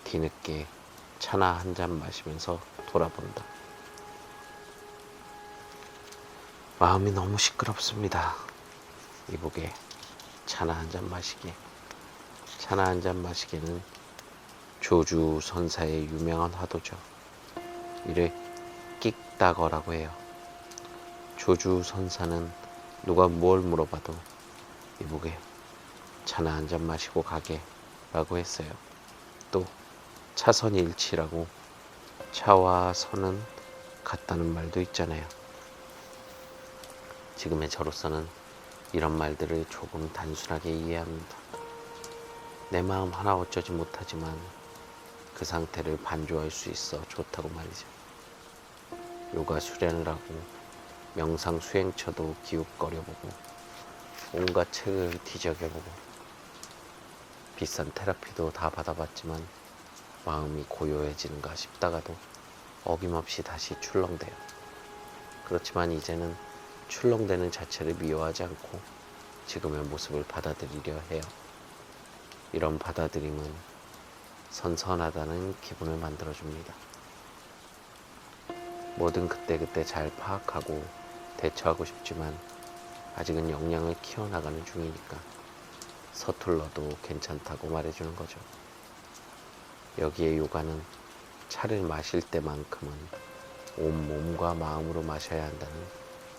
뒤늦게 차나 한 잔 마시면서 돌아본다. 마음이 너무 시끄럽습니다. 이복에 차나 한 잔 마시게. 차나 한 잔 마시게는 조주 선사의 유명한 화도죠. 이를 끽다거라고 해요. 조주 선사는 누가 뭘 물어봐도 이복에 차나 한 잔 마시고 가게 라고 했어요. 또 차선일치라고 차와 선은 같다는 말도 있잖아요. 지금의 저로서는 이런 말들을 조금 단순하게 이해합니다. 내 마음 하나 어쩌지 못하지만 그 상태를 반조할 수 있어 좋다고 말이죠. 요가 수련을 하고 명상 수행처도 기웃거려보고 온갖 책을 뒤적여보고 비싼 테라피도 다 받아봤지만 마음이 고요해지는가 싶다가도 어김없이 다시 출렁대요. 그렇지만 이제는 출렁대는 자체를 미워하지 않고 지금의 모습을 받아들이려 해요. 이런 받아들임은 선선하다는 기분을 만들어줍니다. 뭐든 그때그때 잘 파악하고 대처하고 싶지만 아직은 역량을 키워나가는 중이니까 서툴러도 괜찮다고 말해주는 거죠. 여기에 요가는 차를 마실 때만큼은 온 몸과 마음으로 마셔야 한다는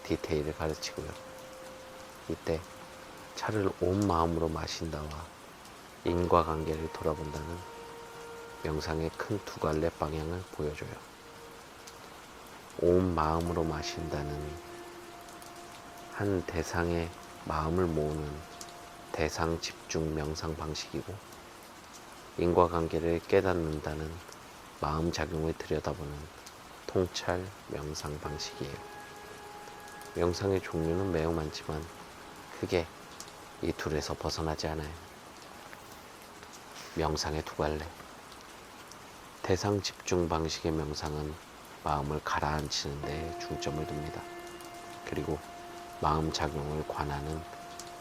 디테일을 가르치고요. 이때 차를 온 마음으로 마신다와 인과관계를 돌아본다는 명상의 큰 두 갈래 방향을 보여줘요. 온 마음으로 마신다는 한 대상의 마음을 모으는 대상 집중 명상 방식이고, 인과관계를 깨닫는다는 마음 작용을 들여다보는 통찰 명상 방식이에요. 명상의 종류는 매우 많지만 크게 이 둘에서 벗어나지 않아요. 명상의 두 갈래. 대상 집중 방식의 명상은 마음을 가라앉히는 데 중점을 둡니다. 그리고 마음 작용을 관하는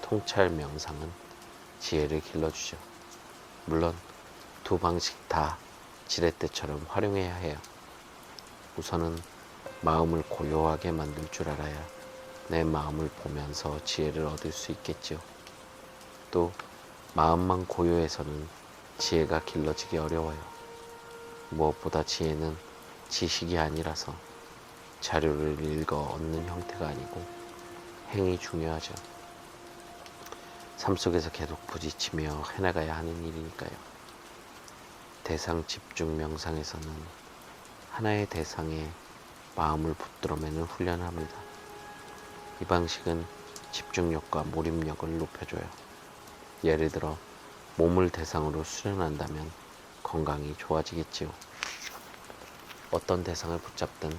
통찰 명상은 지혜를 길러주죠. 물론 두 방식 다 지렛대처럼 활용해야 해요. 우선은 마음을 고요하게 만들 줄 알아야 내 마음을 보면서 지혜를 얻을 수 있겠죠. 또 마음만 고요해서는 지혜가 길러지기 어려워요. 무엇보다 지혜는 지식이 아니라서 자료를 읽어 얻는 형태가 아니고 행이 중요하죠. 삶 속에서 계속 부딪히며 해나가야 하는 일이니까요. 대상 집중 명상에서는 하나의 대상에 마음을 붙들어매는 훈련을 합니다. 이 방식은 집중력과 몰입력을 높여줘요. 예를 들어 몸을 대상으로 수련한다면 건강이 좋아지겠지요. 어떤 대상을 붙잡든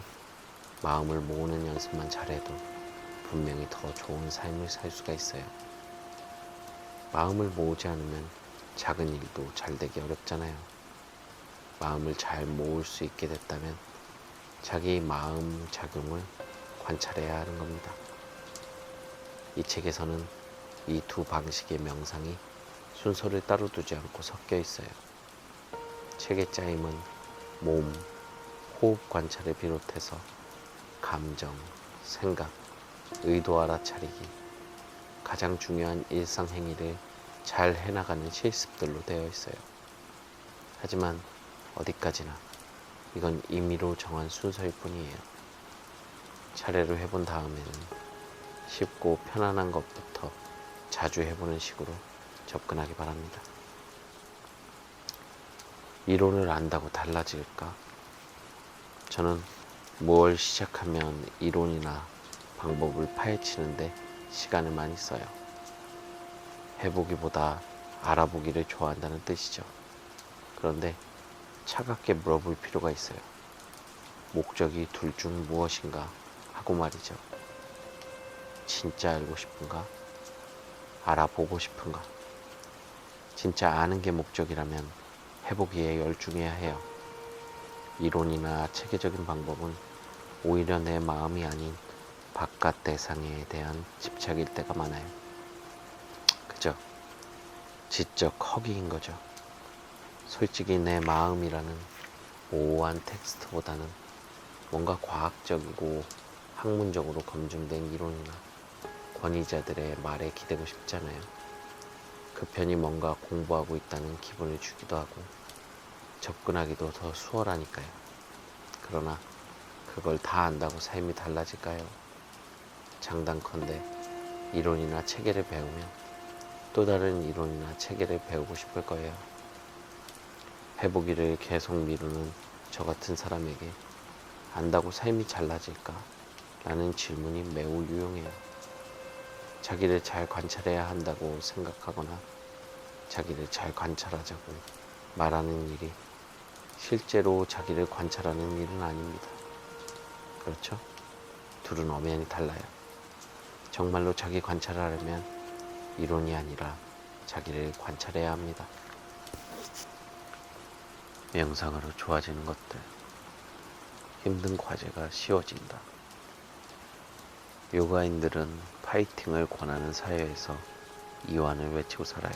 마음을 모으는 연습만 잘해도 분명히 더 좋은 삶을 살 수가 있어요. 마음을 모으지 않으면 작은 일도 잘 되기 어렵잖아요. 마음을 잘 모을 수 있게 됐다면 자기 마음 작용을 관찰해야 하는 겁니다. 이 책에서는 이 두 방식의 명상이 순서를 따로 두지 않고 섞여 있어요. 책의 짜임은 몸, 호흡 관찰을 비롯해서 감정, 생각, 의도 알아차리기, 가장 중요한 일상 행위를 잘 해나가는 실습들로 되어 있어요. 하지만 어디까지나 이건 임의로 정한 순서일 뿐이에요. 차례로 해본 다음에는 쉽고 편안한 것부터 자주 해보는 식으로 접근하기 바랍니다. 이론을 안다고 달라질까? 저는 뭘 시작하면 이론이나 방법을 파헤치는데 시간을 많이 써요. 해보기보다 알아보기를 좋아한다는 뜻이죠. 그런데 차갑게 물어볼 필요가 있어요. 목적이 둘 중 무엇인가 하고 말이죠. 진짜 알고 싶은가? 알아보고 싶은가? 진짜 아는 게 목적이라면 해보기에 열중해야 해요. 이론이나 체계적인 방법은 오히려 내 마음이 아닌 바깥 대상에 대한 집착일 때가 많아요. 그저 지적 허기인 거죠. 솔직히 내 마음이라는 모호한 텍스트보다는 뭔가 과학적이고 학문적으로 검증된 이론이나 권위자들의 말에 기대고 싶잖아요. 그 편이 뭔가 공부하고 있다는 기분을 주기도 하고 접근하기도 더 수월하니까요. 그러나 그걸 다 안다고 삶이 달라질까요? 장단컨대 이론이나 체계를 배우면 또 다른 이론이나 체계를 배우고 싶을 거예요. 해보기를 계속 미루는 저 같은 사람에게 안다고 삶이 달라질까? 라는 질문이 매우 유용해요. 자기를 잘 관찰해야 한다고 생각하거나 자기를 잘 관찰하자고 말하는 일이 실제로 자기를 관찰하는 일은 아닙니다. 그렇죠? 둘은 엄연히 달라요. 정말로 자기 관찰을 하려면 이론이 아니라 자기를 관찰해야 합니다. 명상으로 좋아지는 것들, 힘든 과제가 쉬워진다. 요가인들은 파이팅을 권하는 사회에서 이완을 외치고 살아요.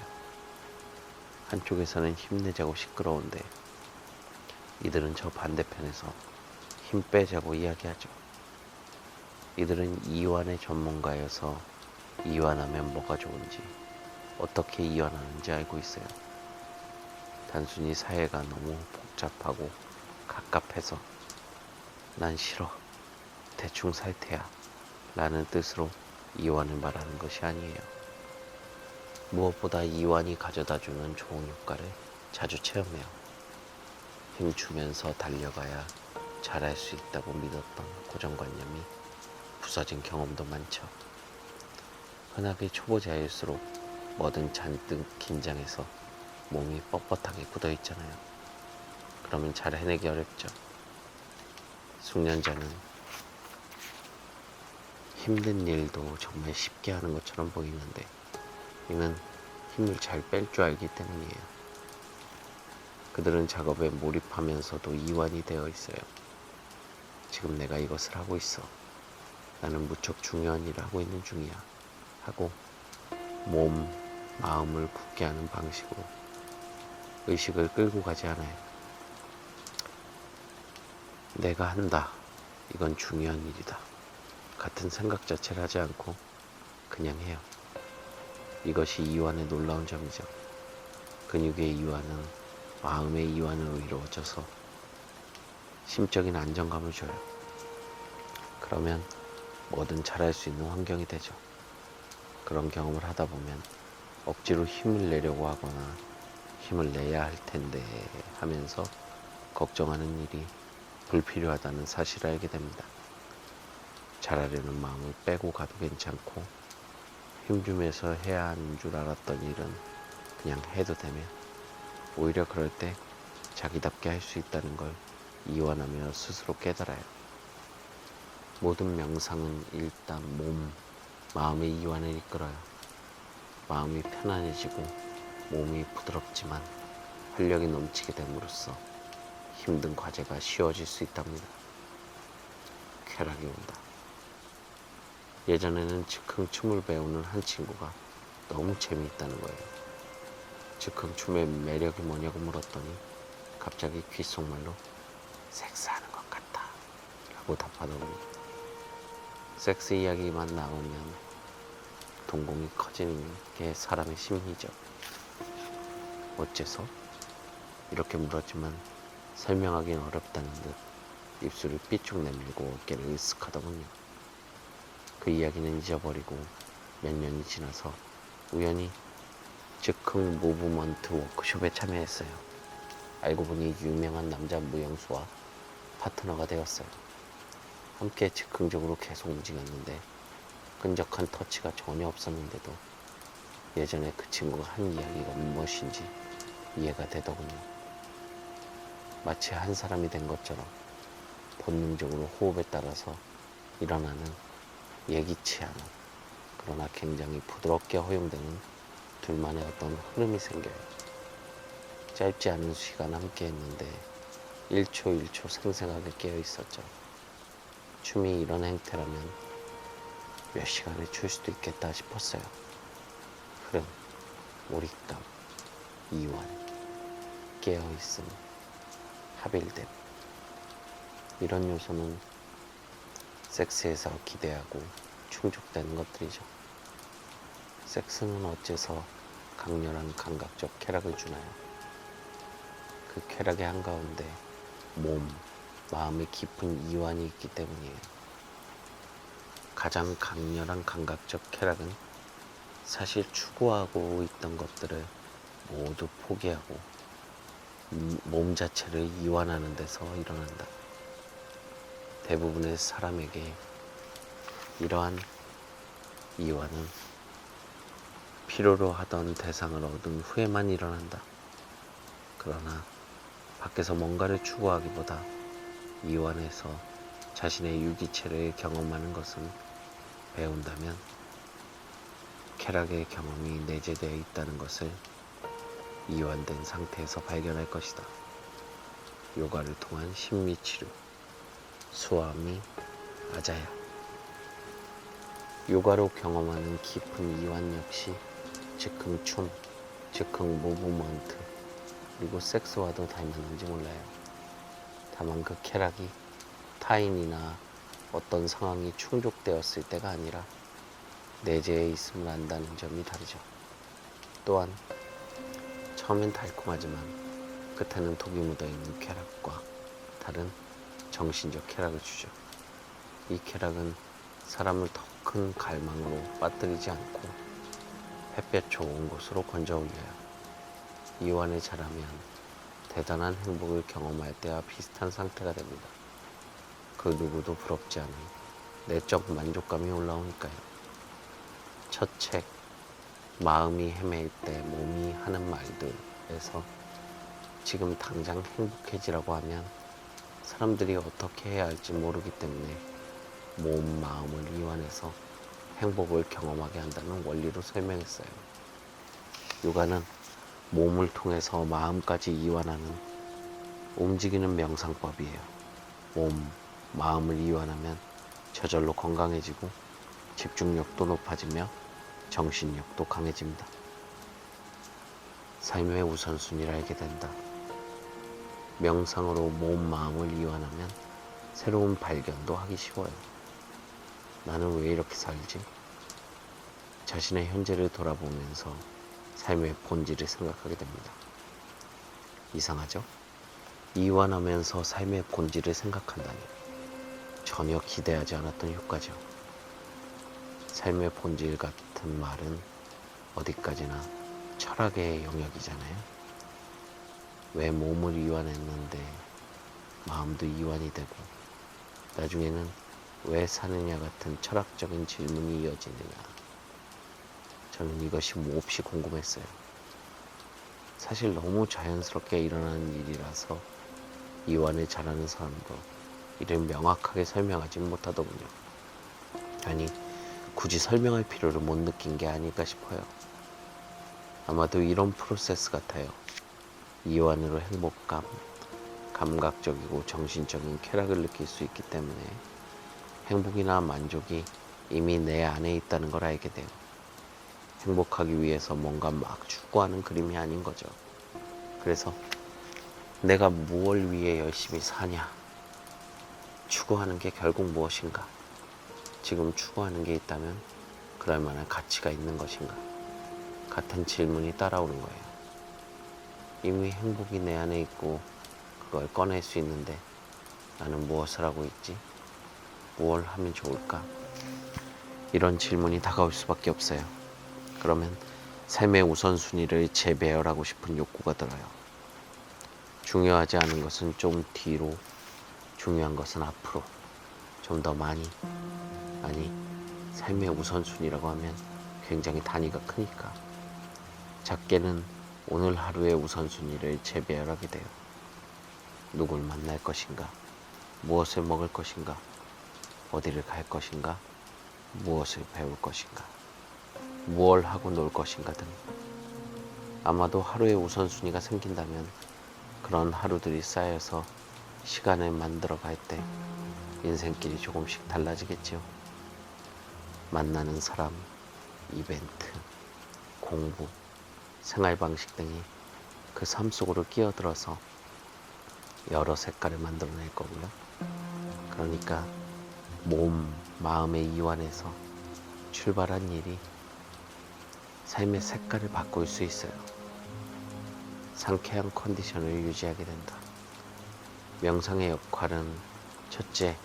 한쪽에서는 힘내자고 시끄러운데 이들은 저 반대편에서 힘 빼자고 이야기하죠. 이들은 이완의 전문가여서 이완하면 뭐가 좋은지, 어떻게 이완하는지 알고 있어요. 단순히 사회가 너무 복잡하고 갑갑해서 난 싫어, 대충 살 테야 라는 뜻으로 이완을 말하는 것이 아니에요. 무엇보다 이완이 가져다주는 좋은 효과를 자주 체험해요. 힘주면서 달려가야 잘할 수 있다고 믿었던 고정관념이 부서진 경험도 많죠. 흔하게 초보자일수록 뭐든 잔뜩 긴장해서 몸이 뻣뻣하게 굳어있잖아요. 그러면 잘 해내기 어렵죠. 숙련자는 힘든 일도 정말 쉽게 하는 것처럼 보이는데 이는 힘을 잘 뺄 줄 알기 때문이에요. 그들은 작업에 몰입하면서도 이완이 되어 있어요. 지금 내가 이것을 하고 있어. 나는 무척 중요한 일을 하고 있는 중이야. 하고 몸, 마음을 굳게 하는 방식으로 의식을 끌고 가지 않아요. 내가 한다. 이건 중요한 일이다. 같은 생각 자체를 하지 않고 그냥 해요. 이것이 이완의 놀라운 점이죠. 근육의 이완은 마음의 이완으로 이루어져서 심적인 안정감을 줘요. 그러면 뭐든 잘할 수 있는 환경이 되죠. 그런 경험을 하다 보면 억지로 힘을 내려고 하거나 힘을 내야 할 텐데 하면서 걱정하는 일이 불필요하다는 사실을 알게 됩니다. 잘하려는 마음을 빼고 가도 괜찮고 힘주면서 해야 하는 줄 알았던 일은 그냥 해도 되며 오히려 그럴 때 자기답게 할 수 있다는 걸 이완하며 스스로 깨달아요. 모든 명상은 일단 마음의 이완을 이끌어요. 마음이 편안해지고 몸이 부드럽지만 활력이 넘치게 됨으로써 힘든 과제가 쉬워질 수 있답니다. 쾌락이 온다. 예전에는 즉흥 춤을 배우는 한 친구가 너무 재미있다는 거예요. 즉흥 춤의 매력이 뭐냐고 물었더니 갑자기 귓속말로 섹스하는 것 같다 라고 답하더군요. 섹스 이야기만 나오면 동공이 커지는 게 사람의 심리죠. 어째서? 이렇게 물었지만 설명하기는 어렵다는 듯 입술을 삐쭉 내밀고 어깨를 으쓱하더군요. 그 이야기는 잊어버리고 몇 년이 지나서 우연히 즉흥 무브먼트 워크숍에 참여했어요. 알고 보니 유명한 남자 무용수와 파트너가 되었어요. 함께 즉흥적으로 계속 움직였는데 끈적한 터치가 전혀 없었는데도 예전에 그 친구가 한 이야기가 무엇인지 이해가 되더군요. 마치 한 사람이 된 것처럼 본능적으로 호흡에 따라서 일어나는 예기치 않은 그러나 굉장히 부드럽게 허용되는 둘만의 어떤 흐름이 생겨요. 짧지 않은 시간 함께 했는데 1초 1초 생생하게 깨어 있었죠. 춤이 이런 행태라면 몇 시간을 출 수도 있겠다 싶었어요. 흐름, 몰입감, 이완, 깨어있음, 합일됨. 이런 요소는 섹스에서 기대하고 충족되는 것들이죠. 섹스는 어째서 강렬한 감각적 쾌락을 주나요? 그 쾌락의 한가운데 마음의 깊은 이완이 있기 때문이에요. 가장 강렬한 감각적 쾌락은 사실 추구하고 있던 것들을 모두 포기하고 몸 자체를 이완하는 데서 일어난다. 대부분의 사람에게 이러한 이완은 필요로 하던 대상을 얻은 후에만 일어난다. 그러나 밖에서 뭔가를 추구하기보다 이완해서 자신의 유기체를 경험하는 것은 배운다면 쾌락의 경험이 내재되어 있다는 것을 이완된 상태에서 발견할 것이다. 요가를 통한 심리치료 수아미 아자야. 요가로 경험하는 깊은 이완 역시 즉흥 춤, 즉흥 무브먼트 그리고 섹스와도 닮았는지 몰라요. 다만 그 쾌락이 타인이나 어떤 상황이 충족되었을 때가 아니라 내재해 있음을 안다는 점이 다르죠. 또한 처음엔 달콤하지만 끝에는 독이 묻어있는 쾌락과 다른 정신적 쾌락을 주죠. 이 쾌락은 사람을 더 큰 갈망으로 빠뜨리지 않고 햇볕 좋은 곳으로 건져 올려요. 이완을 잘하면 대단한 행복을 경험할 때와 비슷한 상태가 됩니다. 그 누구도 부럽지 않은 내적 만족감이 올라오니까요. 첫 책, 마음이 헤맬 때 몸이 하는 말들에서 지금 당장 행복해지라고 하면 사람들이 어떻게 해야 할지 모르기 때문에 마음을 이완해서 행복을 경험하게 한다는 원리로 설명했어요. 요가는 몸을 통해서 마음까지 이완하는 움직이는 명상법이에요. 마음을 이완하면 저절로 건강해지고 집중력도 높아지며 정신력도 강해집니다. 삶의 우선순위를 알게 된다. 명상으로 마음을 이완하면 새로운 발견도 하기 쉬워요. 나는 왜 이렇게 살지? 자신의 현재를 돌아보면서 삶의 본질을 생각하게 됩니다. 이상하죠? 이완하면서 삶의 본질을 생각한다니 전혀 기대하지 않았던 효과죠. 삶의 본질 같은 말은 어디까지나 철학의 영역이잖아요. 왜 몸을 이완했는데 마음도 이완이 되고 나중에는 왜 사느냐 같은 철학적인 질문이 이어지느냐. 저는 이것이 몹시 궁금했어요. 사실 너무 자연스럽게 일어나는 일이라서 이완을 잘하는 사람도 이를 명확하게 설명하진 못하더군요. 아니, 굳이 설명할 필요를 못 느낀 게 아닐까 싶어요. 아마도 이런 프로세스 같아요. 이완으로 행복감, 감각적이고 정신적인 쾌락을 느낄 수 있기 때문에 행복이나 만족이 이미 내 안에 있다는 걸 알게 돼요. 행복하기 위해서 뭔가 막 추구하는 그림이 아닌 거죠. 그래서 내가 무엇을 위해 열심히 사냐? 추구하는 게 결국 무엇인가? 지금 추구하는 게 있다면 그럴 만한 가치가 있는 것인가? 같은 질문이 따라오는 거예요. 이미 행복이 내 안에 있고 그걸 꺼낼 수 있는데 나는 무엇을 하고 있지? 무엇을 하면 좋을까? 이런 질문이 다가올 수밖에 없어요. 그러면 삶의 우선순위를 재배열하고 싶은 욕구가 들어요. 중요하지 않은 것은 좀 뒤로, 중요한 것은 앞으로, 좀 더 많이. 아니, 삶의 우선순위라고 하면 굉장히 단위가 크니까. 작게는 오늘 하루의 우선순위를 재배열하게 돼요. 누굴 만날 것인가? 무엇을 먹을 것인가? 어디를 갈 것인가? 무엇을 배울 것인가? 무엇을 하고 놀 것인가 등. 아마도 하루의 우선순위가 생긴다면 그런 하루들이 쌓여서 시간을 만들어 갈 때 인생길이 조금씩 달라지겠지요. 만나는 사람, 이벤트, 공부, 생활 방식 등이 그 삶 속으로 끼어들어서 여러 색깔을 만들어낼 거고요. 그러니까 몸, 마음의 이완에서 출발한 일이 삶의 색깔을 바꿀 수 있어요. 상쾌한 컨디션을 유지하게 된다. 명상의 역할은 첫째,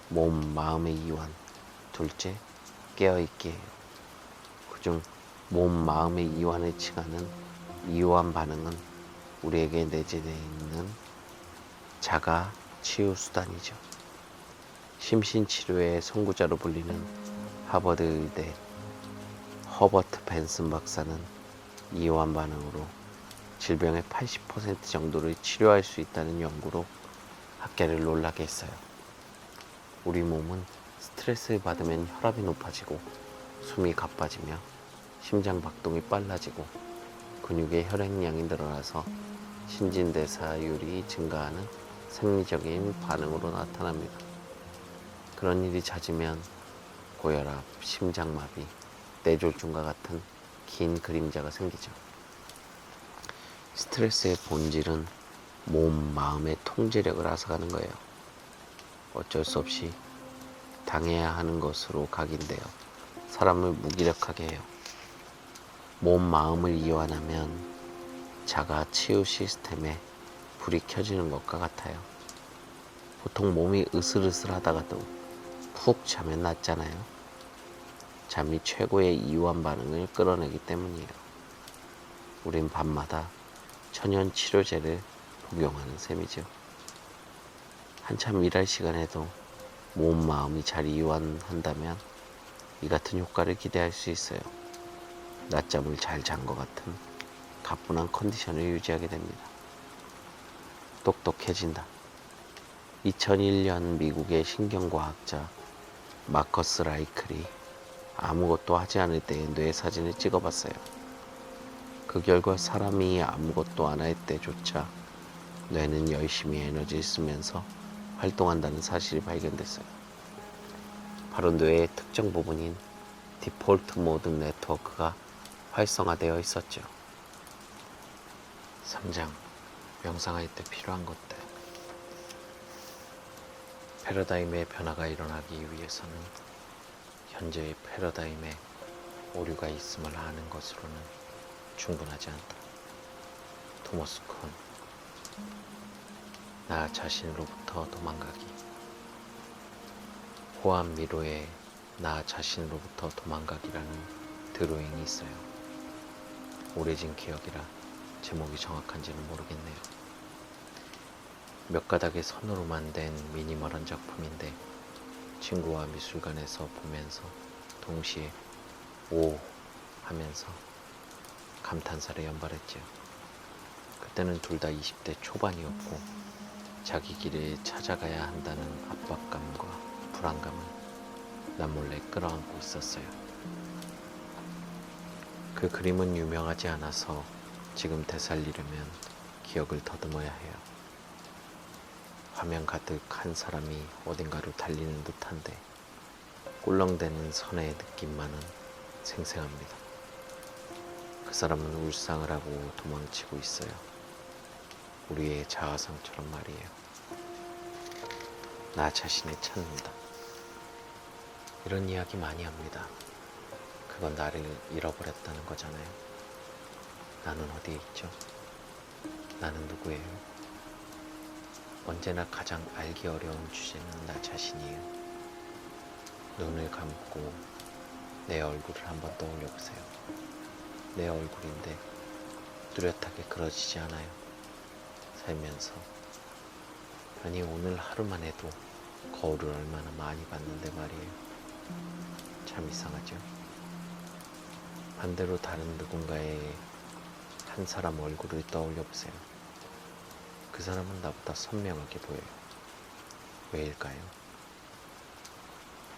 몸, 마음의 이완. 둘째, 깨어있기예요. 그중 몸, 마음의 이완을 칭하는 이완 반응은 우리에게 내재되어 있는 자가 치유 수단이죠. 심신치료의 선구자로 불리는 하버드 의대 허버트 벤슨 박사는 이완 반응으로 질병의 80% 정도를 치료할 수 있다는 연구로 학계를 놀라게 했어요. 우리 몸은 스트레스를 받으면 혈압이 높아지고 숨이 가빠지며 심장 박동이 빨라지고 근육의 혈액량이 늘어나서 신진대사율이 증가하는 생리적인 반응으로 나타납니다. 그런 일이 잦으면 고혈압, 심장마비, 뇌졸중과 같은 긴 그림자가 생기죠. 스트레스의 본질은 몸, 마음의 통제력을 앗아가는 거예요. 어쩔 수 없이 당해야 하는 것으로 각인되어 사람을 무기력하게 해요. 몸, 마음을 이완하면 자가 치유 시스템에 불이 켜지는 것과 같아요. 보통 몸이 으슬으슬하다가도 푹 자면 낫잖아요. 잠이 최고의 이완 반응을 끌어내기 때문이에요. 우린 밤마다 천연 치료제를 복용하는 셈이죠. 한참 일할 시간에도 몸, 마음이 잘 이완한다면 이 같은 효과를 기대할 수 있어요. 낮잠을 잘 잔 것 같은 가뿐한 컨디션을 유지하게 됩니다. 똑똑해진다. 2001년 미국의 신경과학자 마커스 라이클이 아무것도 하지 않을 때의 뇌 사진을 찍어봤어요. 그 결과 사람이 아무것도 안 할 때조차 뇌는 열심히 에너지를 쓰면서 활동한다는 사실이 발견됐어요. 바로 뇌의 특정 부분인 디폴트 모드 네트워크가 활성화되어 있었죠. 3장, 명상할 때 필요한 것들. 패러다임의 변화가 일어나기 위해서는 현재의 패러다임에 오류가 있음을 아는 것으로는 충분하지 않다. 토머스 콘. 나 자신으로부터 도망가기. 호암 미로에 나 자신으로부터 도망가기라는 드로잉이 있어요. 오래진 기억이라 제목이 정확한지는 모르겠네요. 몇 가닥의 선으로만 된 미니멀한 작품인데 친구와 미술관에서 보면서 동시에 오 하면서 감탄사를 연발했지요. 그때는 둘 다 20대 초반이었고 자기 길을 찾아가야 한다는 압박감과 불안감을 난 몰래 끌어안고 있었어요. 그 그림은 유명하지 않아서 지금 되살리려면 기억을 더듬어야 해요. 화면 가득 한 사람이 어딘가로 달리는 듯한데 꿀렁대는 선의 느낌만은 생생합니다. 그 사람은 울상을 하고 도망치고 있어요. 우리의 자아상처럼 말이에요. 나 자신을 찾는다. 이런 이야기 많이 합니다. 그건 나를 잃어버렸다는 거잖아요. 나는 어디에 있죠? 나는 누구예요? 언제나 가장 알기 어려운 주제는 나 자신이에요. 눈을 감고 내 얼굴을 한번 떠올려 보세요. 내 얼굴인데 뚜렷하게 그려지지 않아요. 살면서. 아니 오늘 하루만 해도 거울을 얼마나 많이 봤는데 말이에요. 참 이상하죠. 반대로 다른 누군가의 한 사람 얼굴을 떠올려 보세요. 그 사람은 나보다 선명하게 보여요. 왜일까요?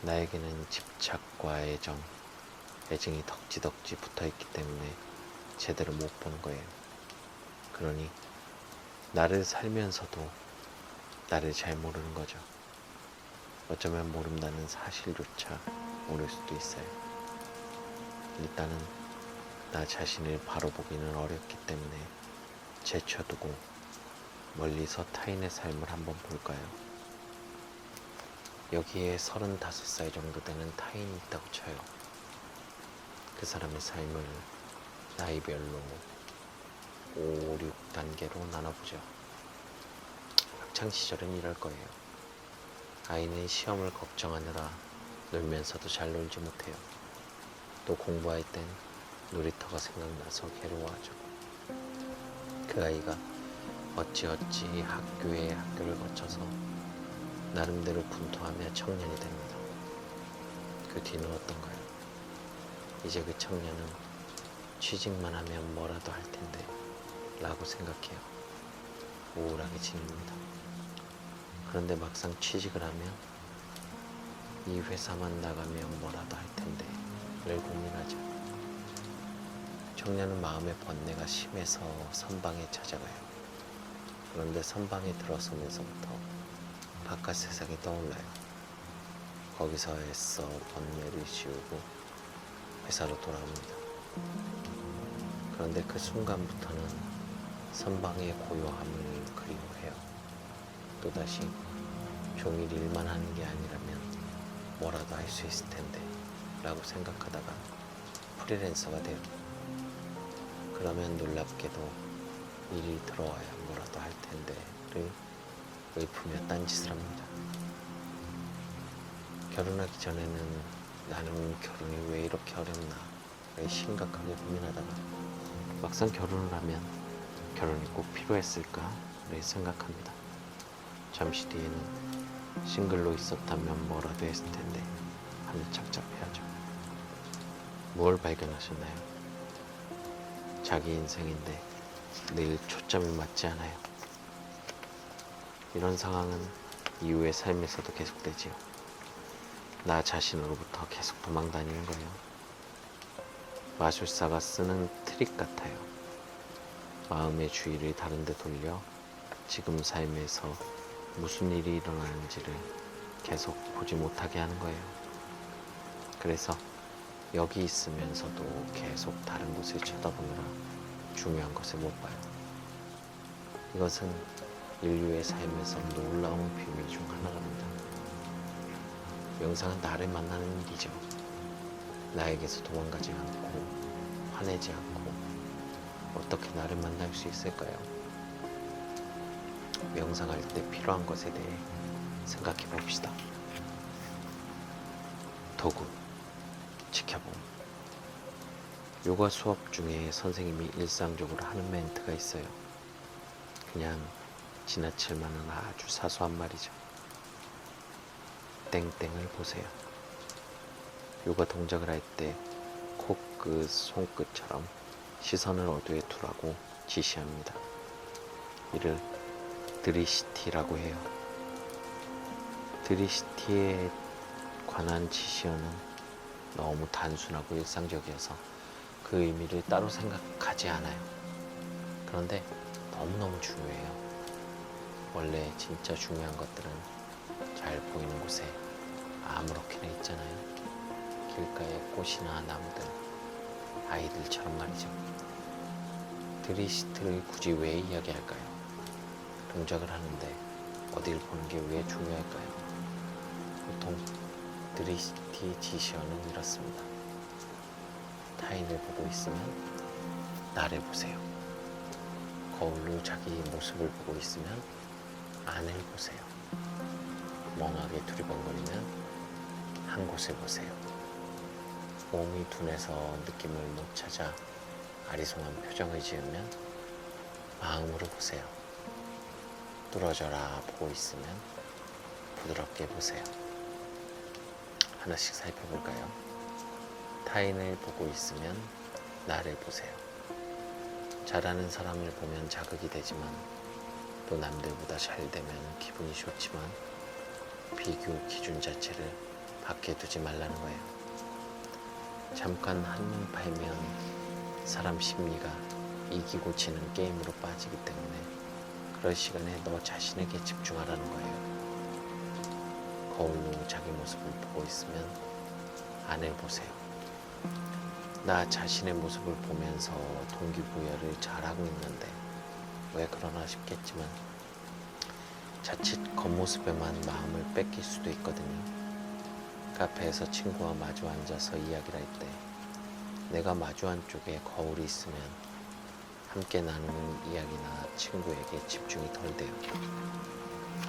나에게는 집착과 애증이 덕지덕지 붙어있기 때문에 제대로 못 보는 거예요. 그러니 나를 살면서도 나를 잘 모르는 거죠. 어쩌면 모른다는 사실조차 모를 수도 있어요. 일단은 나 자신을 바로 보기는 어렵기 때문에 제쳐두고 멀리서 타인의 삶을 한번 볼까요? 여기에 35살 정도 되는 타인이 있다고 쳐요. 그 사람의 삶을 나이별로 5, 6단계로 나눠보죠. 학창시절은 이럴 거예요. 아이는 시험을 걱정하느라 놀면서도 잘 놀지 못해요. 또 공부할 땐 놀이터가 생각나서 괴로워하죠. 그 아이가 어찌어찌 학교를 거쳐서 나름대로 분투하며 청년이 됩니다. 그 뒤는 어떤가요? 이제 그 청년은 취직만 하면 뭐라도 할 텐데 라고 생각해요. 우울하게 지냅니다. 그런데 막상 취직을 하면 이 회사만 나가면 뭐라도 할 텐데 를 고민하죠. 청년은 마음의 번뇌가 심해서 선방에 찾아가요. 그런데 선방에 들어서면서부터 바깥 세상이 떠올라요. 거기서 애써 번뇌를 지우고 회사로 돌아옵니다. 그런데 그 순간부터는 선방의 고요함을 그리워해요. 또다시 종일 일만 하는 게 아니라면 뭐라도 할 수 있을 텐데 라고 생각하다가 프리랜서가 돼요. 그러면 놀랍게도 일이 들어와야 뭐라도 할 텐데를 의품며 딴짓을 합니다. 결혼하기 전에는 나는 결혼이 왜 이렇게 어렵나 심각하게 고민하다가 막상 결혼을 하면 결혼이 꼭 필요했을까를 생각합니다. 잠시 뒤에는 싱글로 있었다면 뭐라도 했을 텐데 하며 착잡해하죠. 뭘 발견하셨나요? 자기 인생인데 늘 초점이 맞지 않아요. 이런 상황은 이후의 삶에서도 계속되지요. 나 자신으로부터 계속 도망다니는 거예요. 마술사가 쓰는 트릭 같아요. 마음의 주의를 다른 데 돌려 지금 삶에서 무슨 일이 일어나는지를 계속 보지 못하게 하는 거예요. 그래서 여기 있으면서도 계속 다른 곳을 쳐다보느라 중요한 것을 못 봐요. 이것은 인류의 삶에서 놀라운 비밀 중 하나랍니다. 명상은 나를 만나는 일이죠. 나에게서 도망가지 않고 화내지 않고 어떻게 나를 만날 수 있을까요? 명상할 때 필요한 것에 대해 생각해 봅시다. 도구, 지켜봄. 요가 수업 중에 선생님이 일상적으로 하는 멘트가 있어요. 그냥 지나칠 만한 아주 사소한 말이죠. 땡땡을 보세요. 요가 동작을 할 때 코끝, 손끝처럼 시선을 어두에 두라고 지시합니다. 이를 드리시티라고 해요. 드리시티에 관한 지시어는 너무 단순하고 일상적이어서 그 의미를 따로 생각하지 않아요. 그런데 너무너무 중요해요. 원래 진짜 중요한 것들은 잘 보이는 곳에 아무렇게나 있잖아요. 길가에 꽃이나 나무들, 아이들처럼 말이죠. 드리시트를 굳이 왜 이야기할까요? 동작을 하는데 어딜 보는 게 왜 중요할까요? 보통 드리시티 지시어는 이렇습니다. 타인을 보고 있으면 나를 보세요. 거울로 자기 모습을 보고 있으면 안을 보세요. 멍하게 두리번거리면 한 곳을 보세요. 몸이 둔해서 느낌을 못 찾아 아리송한 표정을 지으면 마음으로 보세요. 뚫어져라 보고 있으면 부드럽게 보세요. 하나씩 살펴볼까요? 타인을 보고 있으면 나를 보세요. 잘하는 사람을 보면 자극이 되지만 또 남들보다 잘 되면 기분이 좋지만 비교 기준 자체를 밖에 두지 말라는 거예요. 잠깐 한눈 팔면 사람 심리가 이기고 지는 게임으로 빠지기 때문에 그럴 시간에 너 자신에게 집중하라는 거예요. 거울로 자기 모습을 보고 있으면 안을 보세요. 나 자신의 모습을 보면서 동기부여를 잘하고 있는데 왜 그러나 싶겠지만 자칫 겉모습에만 마음을 뺏길 수도 있거든요. 카페에서 친구와 마주 앉아서 이야기를 할 때 내가 마주한 쪽에 거울이 있으면 함께 나누는 이야기나 친구에게 집중이 덜 돼요.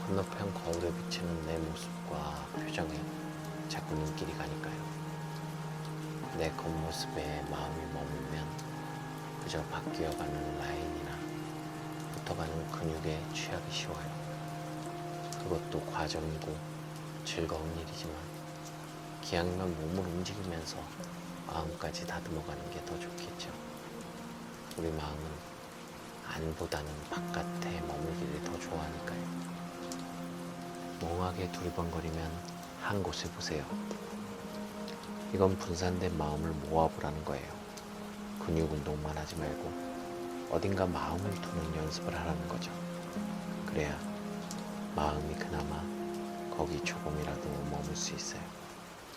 건너편 거울에 비치는 내 모습과 표정에 자꾸 눈길이 가니까요. 내 겉모습에 마음이 머물면 그저 바뀌어가는 라인이나 붙어가는 근육에 취하기 쉬워요. 그것도 과정이고 즐거운 일이지만 기왕이면 몸을 움직이면서 마음까지 다듬어가는 게 더 좋겠죠. 우리 마음은 안보다는 바깥에 머물기를 더 좋아하니까요. 멍하게 두리번거리면 한 곳을 보세요. 이건 분산된 마음을 모아보라는 거예요. 근육 운동만 하지 말고 어딘가 마음을 두는 연습을 하라는 거죠. 그래야 마음이 그나마 거기 조금이라도 머물 수 있어요.